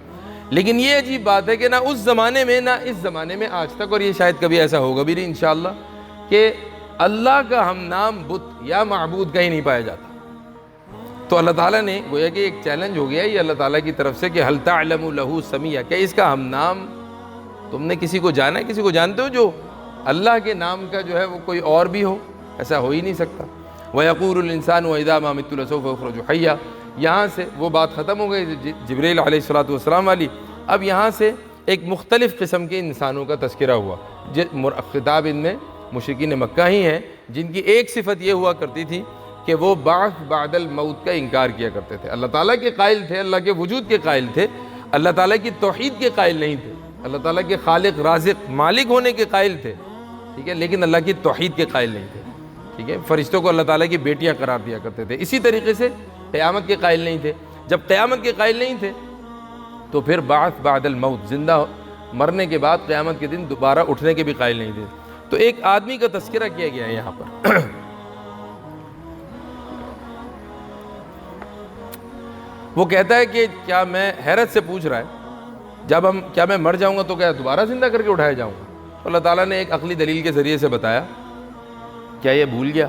لیکن یہ عجیب بات ہے کہ نہ اس زمانے میں نہ اس زمانے میں آج تک, اور یہ شاید کبھی ایسا ہوگا بھی نہیں انشاءاللہ, کہ اللہ کا ہم نام بت یا معبود کہیں نہیں پایا جاتا. تو اللہ تعالیٰ نے گویا کہ ایک چیلنج ہو گیا یہ اللہ تعالیٰ کی طرف سے کہ هل تعلم له سمیہ, کہ اس کا ہم نام تم نے کسی کو جانا ہے, کسی کو جانتے ہو جو اللہ کے نام کا جو ہے وہ کوئی اور بھی ہو؟ ایسا ہو ہی نہیں سکتا. وَيَقُولُ الْإِنسَانُ وَإِذَا مَا مِتُّ لَسَوْفَ أُخْرَجُ حَيًّا. یہاں سے وہ بات ختم ہو گئی جبرائیل علیہ السلام والی. اب یہاں سے ایک مختلف قسم کے انسانوں کا تذکرہ ہوا. خطاب ان میں مشرکین مکہ ہی ہیں جن کی ایک صفت یہ ہوا کرتی تھی کہ وہ بعث بعد الموت کا انکار کیا کرتے تھے. اللہ تعالیٰ کے قائل تھے, اللہ کے وجود کے قائل تھے, اللہ تعالیٰ کی توحید کے قائل نہیں تھے, اللہ تعالیٰ کے خالق رازق مالک ہونے کے قائل تھے, ٹھیک ہے, لیکن اللہ کی توحید کے قائل نہیں تھے. ٹھیک ہے, فرشتوں کو اللہ تعالیٰ کی بیٹیاں قرار دیا کرتے تھے. اسی طریقے سے قیامت کے قائل نہیں تھے. جب قیامت کے قائل نہیں تھے تو پھر بعث بعد الموت, زندہ مرنے کے بعد قیامت کے دن دوبارہ اٹھنے کے بھی قائل نہیں تھے. تو ایک آدمی کا تذکرہ کیا گیا ہے یہاں پر. وہ کہتا ہے کہ کیا میں حیرت سے پوچھ رہا ہے کیا میں مر جاؤں گا تو کیا دوبارہ زندہ کر کے اٹھایا جاؤں گا؟ تو اللہ تعالیٰ نے ایک عقلی دلیل کے ذریعے سے بتایا. کیا یہ بھول گیا؟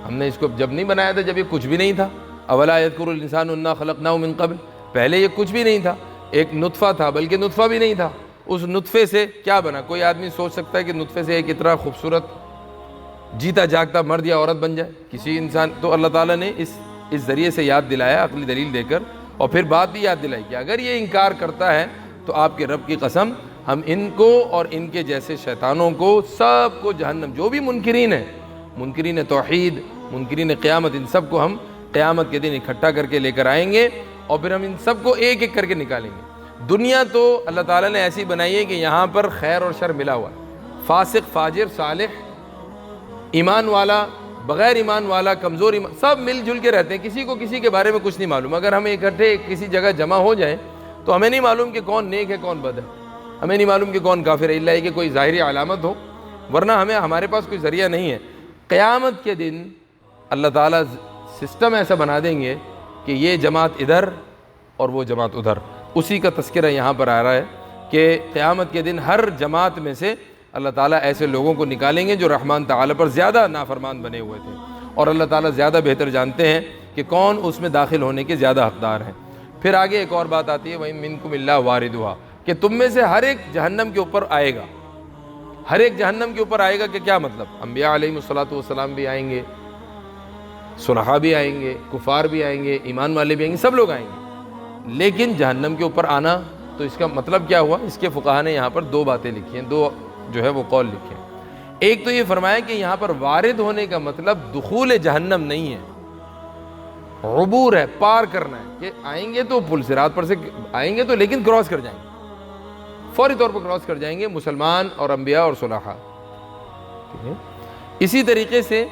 ہم نے اس کو جب نہیں بنایا تھا جب یہ کچھ بھی نہیں تھا. اولا یذکر الانسان انا خلقناه من قبل, پہلے یہ کچھ بھی نہیں تھا, ایک نطفہ تھا, بلکہ نطفہ بھی نہیں تھا. اس نطفے سے کیا بنا؟ کوئی آدمی سوچ سکتا ہے کہ نطفے سے ایک اتنا خوبصورت جیتا جاگتا مرد یا عورت بن جائے کسی انسان؟ تو اللہ تعالیٰ نے اس ذریعے سے یاد دلایا عقلی دلیل دے کر, اور پھر بات بھی یاد دلائی کہ اگر یہ انکار کرتا ہے تو آپ کے رب کی قسم ہم ان کو اور ان کے جیسے شیطانوں کو سب کو جہنم, جو بھی منکرین ہیں, منکرین توحید, منکرین قیامت, ان سب کو ہم قیامت کے دن اکٹھا کر کے لے کر آئیں گے, اور پھر ہم ان سب کو ایک ایک کر کے نکالیں گے. دنیا تو اللہ تعالیٰ نے ایسی بنائی ہے کہ یہاں پر خیر اور شر ملا ہوا ہے, فاسق فاجر صالح, ایمان والا بغیر ایمان والا, کمزور ایمان, سب مل جل کے رہتے ہیں. کسی کو کسی کے بارے میں کچھ نہیں معلوم. اگر ہم اکٹھے کسی جگہ جمع ہو جائیں تو ہمیں نہیں معلوم کہ کون نیک ہے کون بد ہے, ہمیں نہیں معلوم کہ کون کافر ہے, الا کہ کوئی ظاہری علامت ہو. ورنہ ہمارے پاس کوئی ذریعہ نہیں ہے۔ قیامت کے دن اللہ تعالیٰ سسٹم ایسا بنا دیں گے کہ یہ جماعت ادھر اور وہ جماعت ادھر، اسی کا تذکرہ یہاں پر آ رہا ہے کہ قیامت کے دن ہر جماعت میں سے اللہ تعالیٰ ایسے لوگوں کو نکالیں گے جو رحمان تعالیٰ پر زیادہ نافرمان بنے ہوئے تھے، اور اللہ تعالیٰ زیادہ بہتر جانتے ہیں کہ کون اس میں داخل ہونے کے زیادہ حقدار ہیں۔ پھر آگے ایک اور بات آتی ہے وَإِن مِّنكُمْ إِلَّا وَارِدُهَا، کہ تم میں سے ہر ایک جہنم کے اوپر آئے گا۔ ہر ایک جہنم کے اوپر آئے گا کہ کیا مطلب؟ انبیاء علیہ الصلوۃ بھی آئیں گے، صلحاء بھی آئیں گے، کفار بھی آئیں گے، ایمان والے بھی آئیں گے، سب لوگ آئیں گے۔ لیکن جہنم کے اوپر آنا تو اس کا مطلب کیا ہوا؟ اس کے فقہاء نے یہاں پر دو باتیں لکھی ہیں، دو جو ہے وہ قول لکھے ہیں۔ ایک تو یہ فرمایا کہ یہاں پر وارد ہونے کا مطلب دخول جہنم نہیں ہے، عبور ہے، پار کرنا ہے، کہ آئیں گے تو پل صراط پر سے آئیں گے تو لیکن کراس کر جائیں گے، فوری طور پر کراس کر جائیں گے مسلمان اور انبیاء اور صلحاء۔ ٹھیک ہے؟ اسی طریقے سے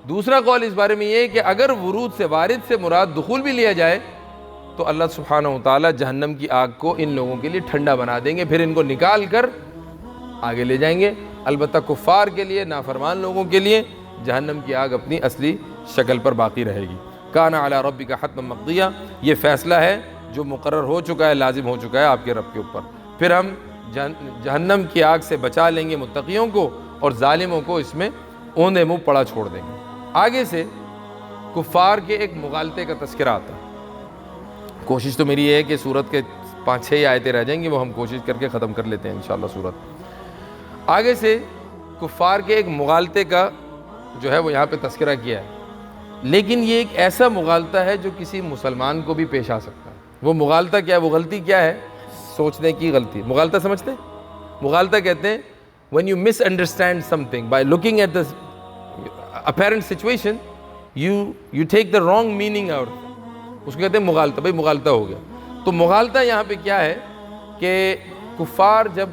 دوسرا قول اس بارے میں یہ ہے کہ اگر ورود سے وارد سے مراد دخول بھی لیا جائے تو اللہ سبحانہ وتعالیٰ جہنم کی آگ کو ان لوگوں کے لیے ٹھنڈا بنا دیں گے، پھر ان کو نکال کر آگے لے جائیں گے۔ البتہ کفار کے لیے، نافرمان لوگوں کے لیے جہنم کی آگ اپنی اصلی شکل پر باقی رہے گی۔ کان علی ربک حتما مقضیہ، یہ فیصلہ ہے جو مقرر ہو چکا ہے، لازم ہو چکا ہے آپ کے رب کے اوپر۔ پھر ہم جہنم کی آگ سے بچا لیں گے متقیوں کو، اور ظالموں کو اس میں اوندے منہ پڑا چھوڑ دیں گے۔ آگے سے کفار کے ایک مغالطے کا تذکرہ آتا ہے۔ کوشش تو میری یہ ہے کہ سورت کے 5-6 آیتیں رہ جائیں گی، وہ ہم کوشش کر کے ختم کر لیتے ہیں انشاءاللہ سورت۔ آگے سے کفار کے ایک مغالطے کا جو ہے وہ یہاں پہ تذکرہ کیا ہے، لیکن یہ ایک ایسا مغالطہ ہے جو کسی مسلمان کو بھی پیش آ سکتا ہے۔ وہ مغالطہ کیا ہے؟ وہ غلطی کیا ہے؟ سوچنے کی غلطی۔ مغالطہ سمجھتے ہیں؟ مغالطہ کہتے ہیں when you misunderstand something by looking at the apparent situation you take the wrong meaning out، اس کو کہتے ہیں مغالطہ۔ بھائی مغالطہ ہو گیا۔ تو مغالطہ یہاں پہ کیا ہے کہ کفار جب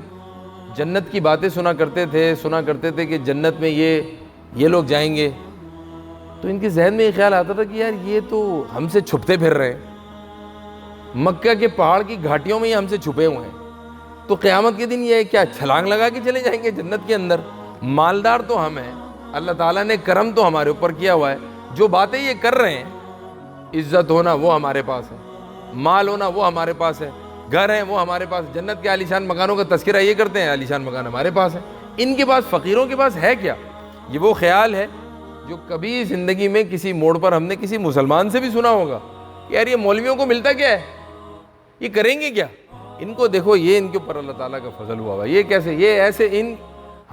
جنت کی باتیں سنا کرتے تھے کہ جنت میں یہ لوگ جائیں گے، تو ان کے ذہن میں یہ خیال آتا تھا کہ یار یہ تو ہم سے چھپتے پھر رہے ہیں، مکہ کے پہاڑ کی گھاٹیوں میں یہ ہم سے چھپے ہوئے ہیں، تو قیامت کے دن یہ کیا چھلانگ لگا کے چلے جائیں گے جنت کے اندر؟ مالدار تو ہم ہیں، اللہ تعالیٰ نے کرم تو ہمارے اوپر کیا ہوا ہے، جو باتیں یہ کر رہے ہیں، عزت ہونا وہ ہمارے پاس ہے، مال ہونا وہ ہمارے پاس ہے، گھر ہیں وہ ہمارے پاس، جنت کے عالیشان مکانوں کا تذکرہ یہ کرتے ہیں، عالیشان مکان ہمارے پاس ہے، ان کے پاس فقیروں کے پاس ہے کیا؟ یہ وہ خیال ہے جو کبھی زندگی میں کسی موڑ پر ہم نے کسی مسلمان سے بھی سنا ہوگا کہ یار یہ مولویوں کو ملتا کیا ہے، یہ کریں گے کیا؟ ان کو دیکھو، یہ ان کے اوپر اللہ تعالیٰ کا فضل ہوا ہوا، یہ کیسے، یہ ایسے،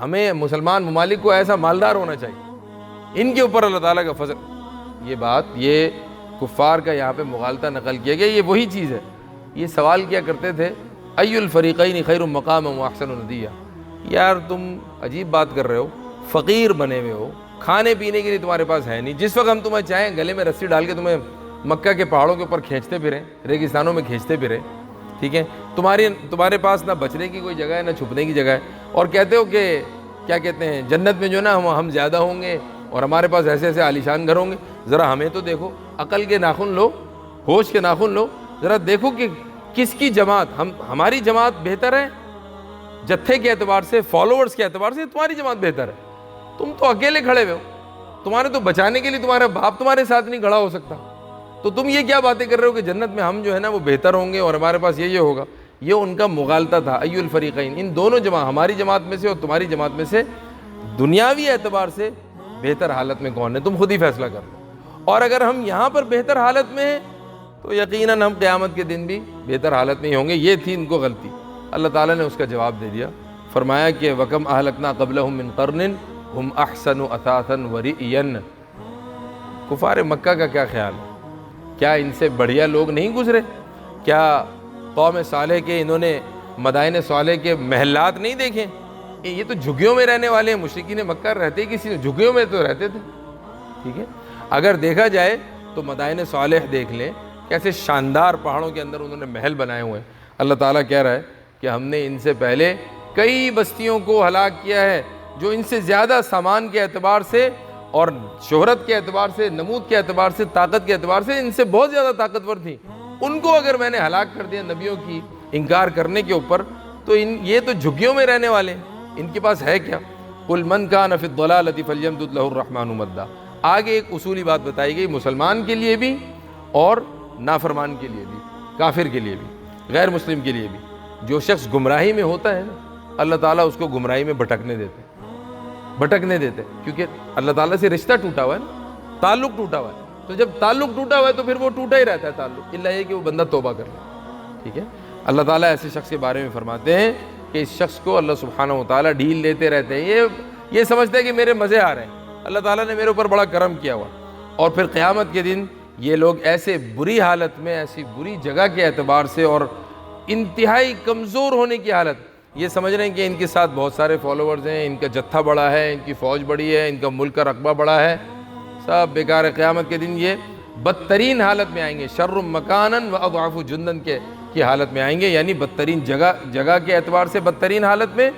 ہمیں مسلمان ممالک کو ایسا مالدار ہونا چاہیے، ان کے اوپر اللہ تعالیٰ کا فضل۔ یہ بات، یہ کفار کا یہاں پہ مغالطہ نقل کیا گیا، یہ وہی چیز ہے۔ یہ سوال کیا کرتے تھے ای الفریقین خیر مقاما واحسن ندیا، یار تم عجیب بات کر رہے ہو، فقیر بنے ہوئے ہو، کھانے پینے کے لیے تمہارے پاس ہے نہیں، جس وقت ہم تمہیں چاہیں گلے میں رسی ڈال کے تمہیں مکہ کے پہاڑوں کے اوپر کھینچتے پھریں، ریگستانوں میں کھینچتے پھریں، ٹھیک ہے، تمہارے پاس نہ بچنے کی کوئی جگہ ہے نہ چھپنے کی جگہ ہے، اور کہتے ہو کہ کیا کہتے ہیں جنت میں جو نا ہم زیادہ ہوں گے اور ہمارے پاس ایسے ایسے عالیشان گھر ہوں گے۔ ذرا ہمیں تو دیکھو، عقل کے ناخن لو، ہوش کے ناخن لو، ذرا دیکھو کہ کس کی جماعت، ہماری جماعت بہتر ہے جتھے کے اعتبار سے، فالوورز کے اعتبار سے تمہاری جماعت بہتر ہے، تم تو اکیلے کھڑے ہوئے ہو، تمہارے تو بچانے کے لیے تمہارا باپ تمہارے ساتھ نہیں کھڑا ہو سکتا، تو تم یہ کیا باتیں کر رہے ہو کہ جنت میں ہم جو ہے نا وہ بہتر ہوں گے اور ہمارے پاس یہ ہوگا۔ یہ ان کا مغالطہ تھا، ای الفریقین، ان دونوں جماعت، ہماری جماعت میں سے اور تمہاری جماعت میں سے دنیاوی اعتبار سے بہتر حالت میں کون ہے، تم خود ہی فیصلہ کر لو، اور اگر ہم یہاں پر بہتر حالت میں ہیں تو یقیناً ہم قیامت کے دن بھی بہتر حالت میں ہی ہوں گے۔ یہ تھی ان کو غلطی۔ اللہ تعالیٰ نے اس کا جواب دے دیا، فرمایا کہ وَكَمْ أَهْلَكْنَا قَبْلَهُمْ مِنْ قَرْنٍ هُمْ أَحْسَنُ أَثَاثًا وَرِئْيًا۔ کفار مکہ کا کیا خیال ہے؟ کیا ان سے بڑھیا لوگ نہیں گزرے؟ کیا قوم صالح کے انہوں نے مدائن صالح کے محلات نہیں دیکھیں؟ یہ تو جھگیوں میں رہنے والے ہیں، مشرکین مکہ رہتے کسی جھگیوں میں تو رہتے تھے، ٹھیک ہے۔ اگر دیکھا جائے تو مدائن صالح دیکھ لیں، کیسے شاندار پہاڑوں کے اندر انہوں نے محل بنائے ہوئے ہیں۔ اللہ تعالیٰ کہہ رہا ہے کہ ہم نے ان سے پہلے کئی بستیوں کو ہلاک کیا ہے جو ان سے زیادہ سامان کے اعتبار سے اور شہرت کے اعتبار سے، نمود کے اعتبار سے، طاقت کے اعتبار سے ان سے بہت زیادہ طاقتور تھیں، ان کو اگر میں نے ہلاک کر دیا نبیوں کی انکار کرنے کے اوپر، تو یہ تو جھگیوں میں رہنے والے ہیں، ان کے پاس ہے کیا؟ قل من کان فی الضلالۃ فلیمدد لہ الرحمن مدا۔ آگے ایک اصولی بات بتائی گئی مسلمان کے لیے بھی اور نافرمان کے لیے بھی، کافر کے لیے بھی، غیر مسلم کے لیے بھی۔ جو شخص گمراہی میں ہوتا ہے نا، اللہ تعالیٰ اس کو گمراہی میں بھٹکنے دیتے، کیونکہ اللہ تعالیٰ سے رشتہ ٹوٹا ہوا ہے نا، تعلق ٹوٹا ہوا ہے۔ تو جب تعلق ٹوٹا ہوا ہے تو پھر وہ ٹوٹا ہی رہتا ہے تعلق، الا یہ کہ وہ بندہ توبہ کر لے، ٹھیک ہے۔ اللہ تعالیٰ ایسے شخص کے بارے میں فرماتے ہیں کہ اس شخص کو اللہ سبحانہ و تعالیٰ ڈھیل دیتے رہتے ہیں، یہ سمجھتے ہیں کہ میرے مزے آ رہے ہیں، اللہ تعالیٰ نے میرے اوپر بڑا کرم کیا ہوا، اور پھر قیامت کے دن یہ لوگ ایسے بری حالت میں، ایسی بری جگہ کے اعتبار سے اور انتہائی کمزور ہونے کی حالت، یہ سمجھ رہے ہیں کہ ان کے ساتھ بہت سارے فالوورز ہیں، ان کا جتھا بڑا ہے، ان کی فوج بڑی ہے، ان کا ملک کا رقبہ بڑا ہے، سب بیکار ہے۔ قیامت کے دن یہ بدترین حالت میں آئیں گے، شر مکانا و اضعف جندن کی حالت میں آئیں گے، یعنی بدترین جگہ کے اعتبار سے بدترین حالت میں،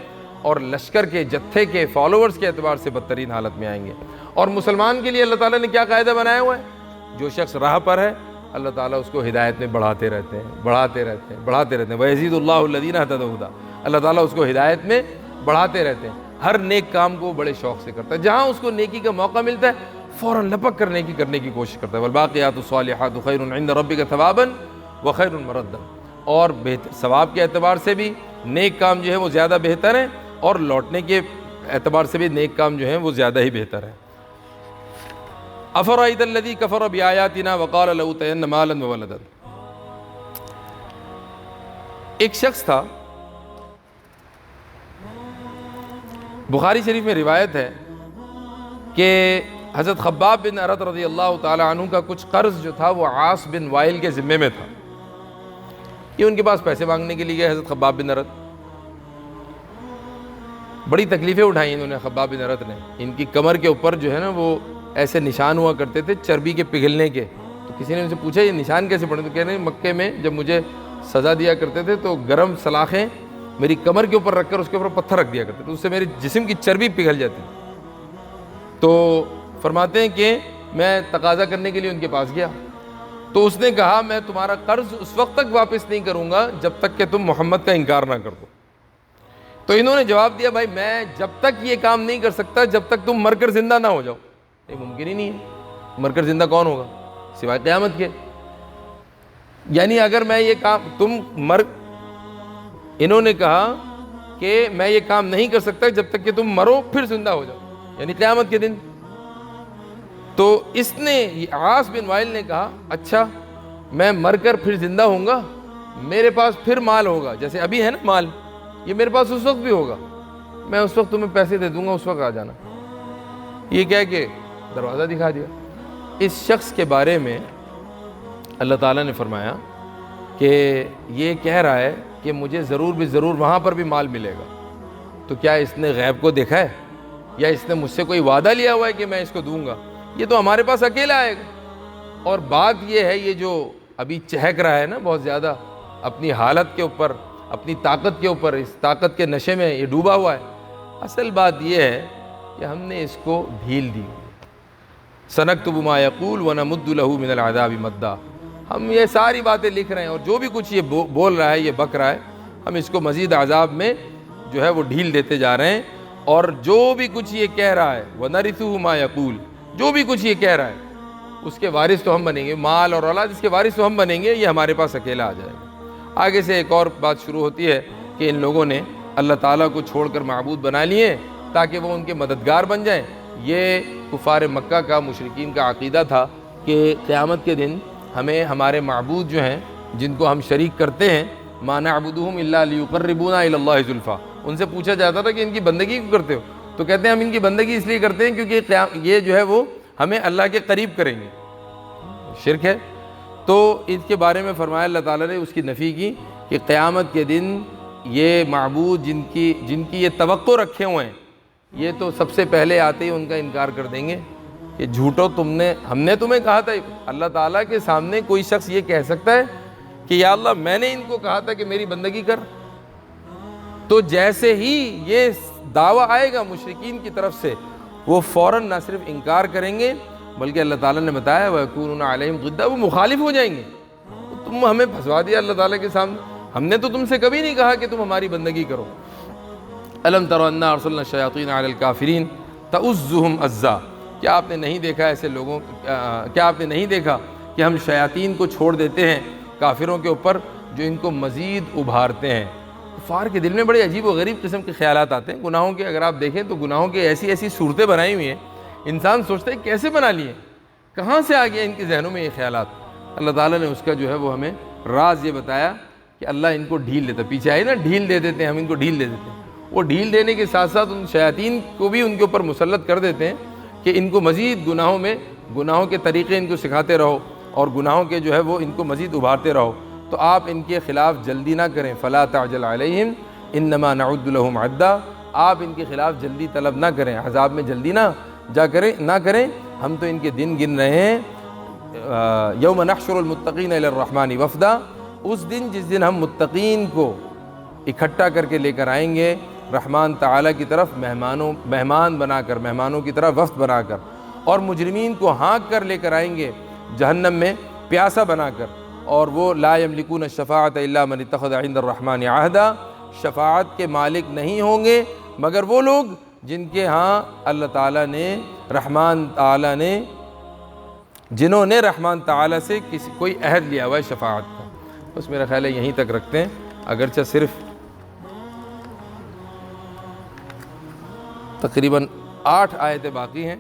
اور لشکر کے جتھے کے فالوورز کے اعتبار سے بدترین حالت میں آئیں گے۔ اور مسلمان کے لیے اللہ تعالیٰ نے کیا قاعدہ بنایا ہوا ہے؟ جو شخص راہ پر ہے اللہ تعالیٰ اس کو ہدایت میں بڑھاتے رہتے ہیں۔ وَيَزِيدُ اللَّهُ الَّذِينَ اهْتَدَوْا هُدًى، اللہ تعالیٰ اس کو ہدایت میں بڑھاتے رہتے ہیں۔ ہر نیک کام کو بڑے شوق سے کرتا ہے، جہاں اس کو نیکی کا موقع ملتا ہے فوراً لپک کر نیکی کرنے کی کوشش کرتا ہے۔ وَالْبَاقِيَاتُ الصَّالِحَاتُ خَيْرٌ عِندَ رَبِّكَ ثَوَابًا وَخَيْرٌ مَرَدًّا، اور ثواب کے اعتبار سے بھی نیک کام جو ہے وہ زیادہ بہتر ہے، اور لوٹنے کے اعتبار سے بھی نیک کام جو ہیں وہ زیادہ ہی بہتر ہے۔ أَفَرَأَيْتَ الَّذِي كَفَرَ بِآيَاتِنَا وَقَالَ لَأُوتَيَنَّ مَالًا وَوَلَدًا۔ ایک شخص تھا، بخاری شریف میں روایت ہے کہ حضرت خباب بن ارت رضی اللہ تعالی عنہ کا کچھ قرض جو تھا وہ عاص بن وائل کے ذمے میں تھا۔ یہ ان کے پاس پیسے مانگنے کے لیے گئے حضرت خباب بن ارت، بڑی تکلیفیں اٹھائیں انہوں نے خباب بن ارت نے۔ ان کی کمر کے اوپر جو ہے نا وہ ایسے نشان ہوا کرتے تھے چربی کے پگھلنے کے، تو کسی نے ان سے پوچھا یہ نشان کیسے پڑے؟ تو کہہ رہے ہیں مکے میں جب مجھے سزا دیا کرتے تھے تو گرم سلاخیں میری کمر کے اوپر رکھ کر اس کے اوپر پتھر رکھ دیا کرتے تھے، اس سے میرے جسم کی چربی پگھل جاتی۔ تو فرماتے ہیں کہ میں تقاضا کرنے کے لیے ان کے پاس گیا، تو اس نے کہا میں تمہارا قرض اس وقت تک واپس نہیں کروں گا جب تک کہ تم محمد کا انکار نہ کر دو۔ تو انہوں نے جواب دیا بھائی میں جب تک یہ کام نہیں کر سکتا جب تک تم مر کر زندہ نہ ہو جاؤ۔ یہ ممکن ہی نہیں ہے، مر کر زندہ کون ہوگا سوائے قیامت کے؟ یعنی اگر میں یہ کام انہوں نے کہا کہ میں یہ کام نہیں کر سکتا جب تک کہ تم مرو پھر زندہ ہو جاؤ، یعنی قیامت کے دن۔ تو اس نے عاص بن وائل نے کہا اچھا میں مر کر پھر زندہ ہوں گا، میرے پاس پھر مال ہوگا، جیسے ابھی ہے نا مال، یہ میرے پاس اس وقت بھی ہوگا، میں اس وقت تمہیں پیسے دے دوں گا، اس وقت آ جانا۔ یہ کہہ کہ دروازہ دکھا دیا۔ اس شخص کے بارے میں اللہ تعالیٰ نے فرمایا کہ یہ کہہ رہا ہے کہ مجھے ضرور بھی ضرور وہاں پر بھی مال ملے گا، تو کیا اس نے غیب کو دیکھا ہے یا اس نے مجھ سے کوئی وعدہ لیا ہوا ہے کہ میں اس کو دوں گا؟ یہ تو ہمارے پاس اکیلا آئے گا۔ اور بات یہ ہے یہ جو ابھی چہک رہا ہے نا بہت زیادہ اپنی حالت کے اوپر، اپنی طاقت کے اوپر، اس طاقت کے نشے میں یہ ڈوبا ہوا ہے، اصل بات یہ ہے کہ ہم نے اس کو ڈھیل دی۔ سنکتب ما یقول ونمد له من العذاب مدا، ہم یہ ساری باتیں لکھ رہے ہیں اور جو بھی کچھ یہ بول رہا ہے، یہ بک رہا ہے، ہم اس کو مزید عذاب میں جو ہے وہ ڈھیل دیتے جا رہے ہیں، اور جو بھی کچھ یہ کہہ رہا ہے وَنَرِثُهُ مَا يَقُولُ، جو بھی کچھ یہ کہہ رہا ہے اس کے وارث تو ہم بنیں گے، مال اور اولاد اس کے وارث تو ہم بنیں گے، یہ ہمارے پاس اکیلا آ جائے گا۔ آگے سے ایک اور بات شروع ہوتی ہے کہ ان لوگوں نے اللہ تعالیٰ کو چھوڑ کر معبود بنا لیے تاکہ وہ ان کے مددگار بن جائیں۔ یہ کفار مکہ کا، مشرکین کا عقیدہ تھا کہ قیامت کے دن ہمیں ہمارے معبود جو ہیں جن کو ہم شریک کرتے ہیں، مَا نَعْبُدُهُمْ إِلَّا لِيُقَرِّبُونَا إِلَى اللَّهِ زُلْفَىٰ، ان سے پوچھا جاتا تھا کہ ان کی بندگی کیوں کرتے ہو؟ تو کہتے ہیں ہم ان کی بندگی اس لیے کرتے ہیں کیونکہ یہ جو ہے وہ ہمیں اللہ کے قریب کریں گے۔ شرک ہے۔ تو اس کے بارے میں فرمایا اللہ تعالیٰ نے اس کی نفی کی کہ قیامت کے دن یہ معبود جن کی یہ توقع رکھے ہوئے ہیں، یہ تو سب سے پہلے آتے ہی ان کا انکار کر دیں گے کہ جھوٹو ہم نے تمہیں کہا تھا۔ اللہ تعالیٰ کے سامنے کوئی شخص یہ کہہ سکتا ہے کہ یا اللہ میں نے ان کو کہا تھا کہ میری بندگی کر؟ تو جیسے ہی یہ دعویٰ آئے گا مشرکین کی طرف سے، وہ فوراً نہ صرف انکار کریں گے بلکہ اللہ تعالیٰ نے بتایا وَيَكُونُونَ عَلَيْهِمْ ضِدًّا، وہ مخالف ہو جائیں گے۔ تم ہمیں پھنسوا دیا اللہ تعالیٰ کے سامنے، ہم نے تو تم سے کبھی نہیں کہا کہ تم ہماری بندگی کرو۔ الم تر انا ارسلنا الشیاطین علی الکافرین تؤزهم عزا، کیا آپ نے نہیں دیکھا ایسے لوگوں کیا آپ نے نہیں دیکھا کہ ہم شیاطین کو چھوڑ دیتے ہیں کافروں کے اوپر جو ان کو مزید ابھارتے ہیں۔ کفار کے دل میں بڑے عجیب و غریب قسم کے خیالات آتے ہیں گناہوں کے۔ اگر آپ دیکھیں تو گناہوں کے ایسی ایسی صورتیں بنائی ہوئی ہیں، انسان سوچتا ہے کیسے بنا لیے، کہاں سے آ گیا ان کے ذہنوں میں یہ خیالات۔ اللہ تعالیٰ نے اس کا جو ہے وہ ہمیں راز یہ بتایا کہ اللہ ان کو ڈھیل دیتا، پیچھے آئے نا ڈھیل دے دیتے ہیں، ہم ان کو ڈھیل دے دیتے ہیں۔ وہ ڈھیل دینے کے ساتھ ساتھ ان شیاطین کو بھی ان کے اوپر مسلط کر دیتے ہیں کہ ان کو مزید گناہوں کے طریقے ان کو سکھاتے رہو اور گناہوں کے جو ہے وہ ان کو مزید ابھارتے رہو۔ تو آپ ان کے خلاف جلدی نہ کریں، فلا تعجل علیہم انما نعد لهم عدا، آپ ان کے خلاف جلدی طلب نہ کریں، عذاب میں جلدی نہ کریں۔ ہم تو ان کے دن گن رہے ہیں۔ یوم نحشر المتقین الی الرحمن وفدا، اس دن جس دن ہم متقین کو اکٹھا کر کے لے کر آئیں گے رحمان تعالیٰ کی طرف مہمان بنا کر، مہمانوں کی طرح وفد بنا کر، اور مجرمین کو ہانک کر لے کر آئیں گے جہنم میں پیاسا بنا کر، اور وہ لا یملکون الشفاعۃ الا من اتخذ عند الرحمن عہدا، شفاعت کے مالک نہیں ہوں گے مگر وہ لوگ جن کے ہاں اللہ تعالیٰ نے جنہوں نے رحمان تعالیٰ سے کوئی عہد لیا ہوا ہے شفاعت کا۔ بس میرا خیال ہے یہیں تک رکھتے ہیں، اگرچہ صرف تقریباً 8 آیتیں باقی ہیں،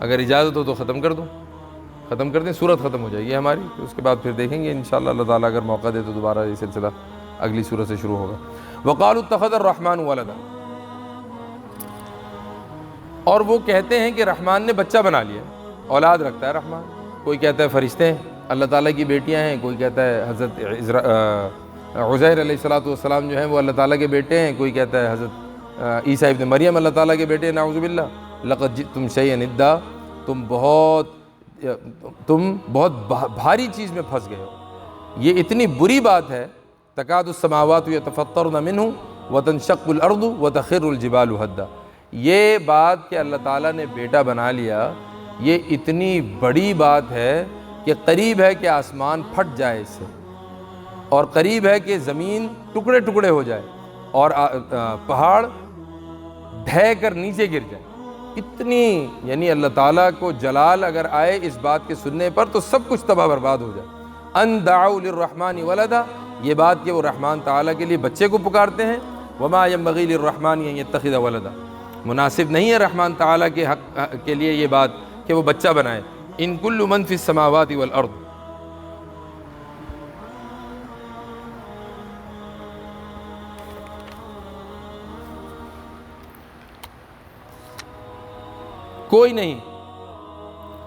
اگر اجازت ہو تو ختم کر دیں، سورت ختم ہو جائے گی ہماری، اس کے بعد پھر دیکھیں گے انشاءاللہ اللہ تعالیٰ اگر موقع دے تو دوبارہ یہ سلسلہ اگلی سورت سے شروع ہوگا۔ وقالوا اتخذ الرحمن ولدا، اور وہ کہتے ہیں کہ رحمان نے بچہ بنا لیا، اولاد رکھتا ہے رحمان۔ کوئی کہتا ہے فرشتے ہیں اللہ تعالیٰ کی بیٹیاں ہیں، کوئی کہتا ہے حضرت عزیر علیہ السلام جو ہیں وہ اللہ تعالیٰ کے بیٹے ہیں، کوئی کہتا ہے حضرت عیسیٰ ابن مریم اللہ تعالیٰ کے بیٹے ہیں، نعوذ باللہ۔ لقد جئتم شیئا ادا، تم بہت بھاری چیز میں پھنس گئے ہو، یہ اتنی بری بات ہے۔ تکاد السماوات یتفطرن منہ وتنشق الارض وتخر الجبال ہدا، یہ بات کہ اللہ تعالیٰ نے بیٹا بنا لیا، یہ اتنی بڑی بات ہے کہ قریب ہے کہ آسمان پھٹ جائے اس سے، اور قریب ہے کہ زمین ٹکڑے ٹکڑے ہو جائے اور پہاڑ ڈھہ کر نیچے گر جائے۔ اتنی یعنی اللہ تعالیٰ کو جلال اگر آئے اس بات کے سننے پر تو سب کچھ تباہ برباد ہو جائے۔ ان دعوا للرحمن ولدا، یہ بات کہ وہ رحمان تعالیٰ کے لیے بچے کو پکارتے ہیں۔ وما ينبغي للرحمن ان يتخذ ولدا، مناسب نہیں ہے رحمان تعالیٰ کے حق کے لیے یہ بات کہ وہ بچہ بنائے۔ ان کل من فی السماوات والارض، کوئی نہیں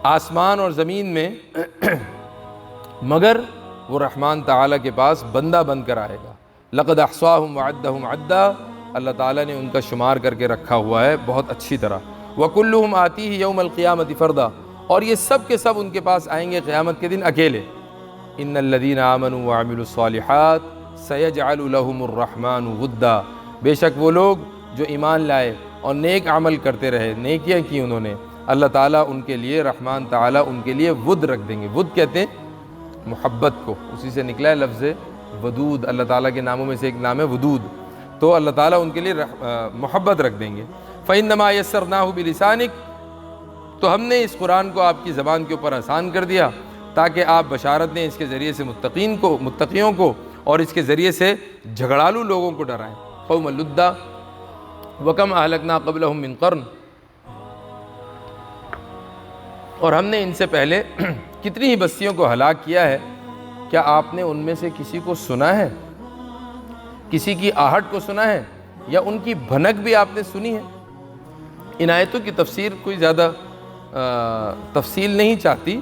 آسمان اور زمین میں مگر وہ رحمان تعالیٰ کے پاس بندہ بن کر آئے گا۔ لقد احصاهم وعدهم عدا، اللہ تعالیٰ نے ان کا شمار کر کے رکھا ہوا ہے بہت اچھی طرح۔ وَكُلُّهُمْ آتِيهِ يَوْمَ الْقِيَامَةِ فَرْدًا، اور یہ سب کے سب ان کے پاس آئیں گے قیامت کے دن اکیلے۔ إِنَّ الَّذِينَ آمَنُوا وَعَمِلُوا الصَّالِحَاتِ سَيَجْعَلُ لَهُمُ الرَّحْمَنُ وُدًّا، بے شک وہ لوگ جو ایمان لائے اور نیک عمل کرتے رہے، نیکیاں کی انہوں نے، اللہ تعالیٰ ان کے لیے، رحمان تعالیٰ ان کے لیے ود رکھ دیں گے۔ ود کہتے ہیں محبت کو، اسی سے نکلا ہے لفظ ودود، اللہ تعالیٰ کے ناموں میں سے ایک نام ہے ودود، تو اللہ تعالیٰ ان کے لیے محبت رکھ دیں گے۔ فَإِنَّمَا يَسَّرْنَاهُ بِلِسَانِكَ، تو ہم نے اس قرآن کو آپ کی زبان کے اوپر آسان کر دیا تاکہ آپ بشارت دیں اس کے ذریعے سے متقیوں کو اور اس کے ذریعے سے جھگڑالو لوگوں کو ڈرائیں۔ قوم لُدَّا وَكَمْ أَهْلَكْنَا قَبْلَهُم مِّن قَرْنٍ، اور ہم نے ان سے پہلے کتنی ہی بستیوں کو ہلاک کیا ہے، کیا آپ نے ان میں سے کسی کو سنا ہے، کسی کی آہٹ کو سنا ہے، یا ان کی بھنک بھی آپ نے سنی ہے؟ ان آیتوں کی تفسیر کوئی زیادہ تفصیل نہیں چاہتی،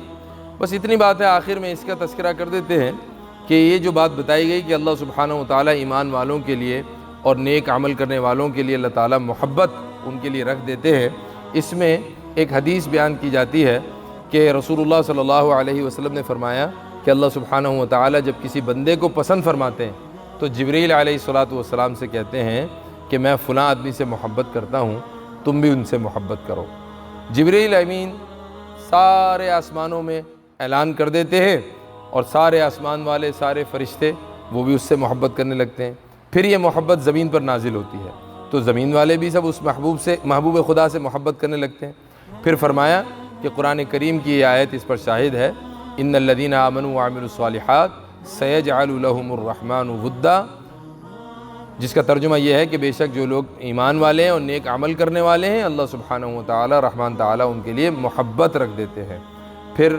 بس اتنی بات ہے آخر میں اس کا تذکرہ کر دیتے ہیں کہ یہ جو بات بتائی گئی کہ اللہ سبحانہ و تعالیٰ ایمان والوں کے لیے اور نیک عمل کرنے والوں کے لیے اللہ تعالیٰ محبت ان کے لیے رکھ دیتے ہیں، اس میں ایک حدیث بیان کی جاتی ہے کہ رسول اللہ صلی اللہ علیہ وسلم نے فرمایا کہ اللہ سبحانہ و تعالیٰ جب کسی بندے کو پسند فرماتے ہیں تو جبریل علیہ السلام سے کہتے ہیں کہ میں فلاں آدمی سے محبت کرتا ہوں، تم بھی ان سے محبت کرو۔ جبریل امین سارے آسمانوں میں اعلان کر دیتے ہیں اور سارے آسمان والے، سارے فرشتے وہ بھی اس سے محبت کرنے لگتے ہیں، پھر یہ محبت زمین پر نازل ہوتی ہے، تو زمین والے بھی سب اس محبوب خدا سے محبت کرنے لگتے ہیں۔ پھر فرمایا کہ قرآن کریم کی یہ آیت اس پر شاہد ہے، ان الذین آمنوا وعملوا الصالحات سیجعل لهم الرحمن ودا، جس کا ترجمہ یہ ہے کہ بے شک جو لوگ ایمان والے ہیں اور نیک عمل کرنے والے ہیں، اللہ سبحانہ و تعالی رحمان تعالی ان کے لیے محبت رکھ دیتے ہیں۔ پھر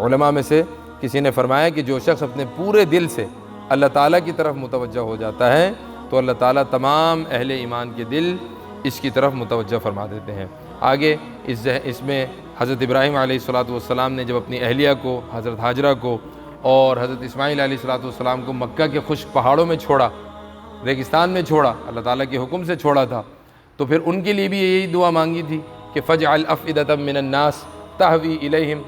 علماء میں سے کسی نے فرمایا کہ جو شخص اپنے پورے دل سے اللہ تعالیٰ کی طرف متوجہ ہو جاتا ہے تو اللہ تعالیٰ تمام اہل ایمان کے دل اس کی طرف متوجہ فرما دیتے ہیں۔ آگے اس میں حضرت ابراہیم علیہ السلام نے جب اپنی اہلیہ کو، حضرت ہاجرہ کو اور حضرت اسماعیل علیہ السلام کو مکہ کے خشک پہاڑوں میں چھوڑا، ریگستان میں چھوڑا، اللہ تعالیٰ کے حکم سے چھوڑا تھا، تو پھر ان کے لیے بھی یہی دعا مانگی تھی کہ فَاجْعَلْ أَفْئِدَةً مِّنَ النَّاسِ تَهْوِي إِلَيْهِمْ،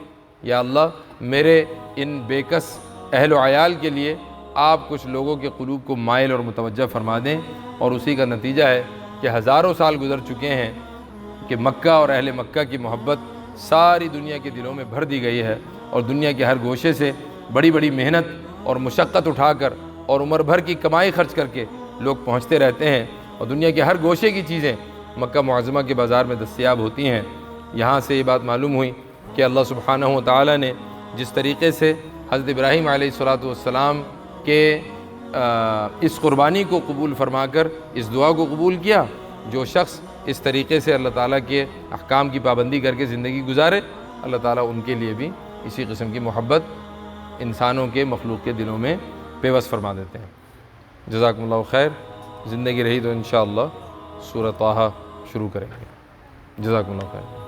یا اللہ میرے ان بے کس اہل و عیال کے لیے آپ کچھ لوگوں کے قلوب کو مائل اور متوجہ فرما دیں، اور اسی کا نتیجہ ہے کہ ہزاروں سال گزر چکے ہیں کہ مکہ اور اہل مکہ کی محبت ساری دنیا کے دلوں میں بھر دی گئی ہے، اور دنیا کے ہر گوشے سے بڑی بڑی محنت اور مشقت اٹھا کر اور عمر بھر کی کمائی خرچ کر کے لوگ پہنچتے رہتے ہیں، اور دنیا کے ہر گوشے کی چیزیں مکہ معظمہ کے بازار میں دستیاب ہوتی ہیں۔ یہاں سے یہ بات معلوم ہوئی کہ اللہ سبحانہ و تعالیٰ نے جس طریقے سے حضرت ابراہیم علیہ السلام کے اس قربانی کو قبول فرما کر اس دعا کو قبول کیا، جو شخص اس طریقے سے اللہ تعالیٰ کے احکام کی پابندی کر کے زندگی گزارے، اللہ تعالیٰ ان کے لیے بھی اسی قسم کی محبت انسانوں کے، مخلوق کے دلوں میں پیوست فرما دیتے ہیں۔ جزاکم اللہ خیر، زندگی رہی تو انشاءاللہ سورۃ طٰہٰ شروع کریں گے۔ جزاکم اللہ خیر۔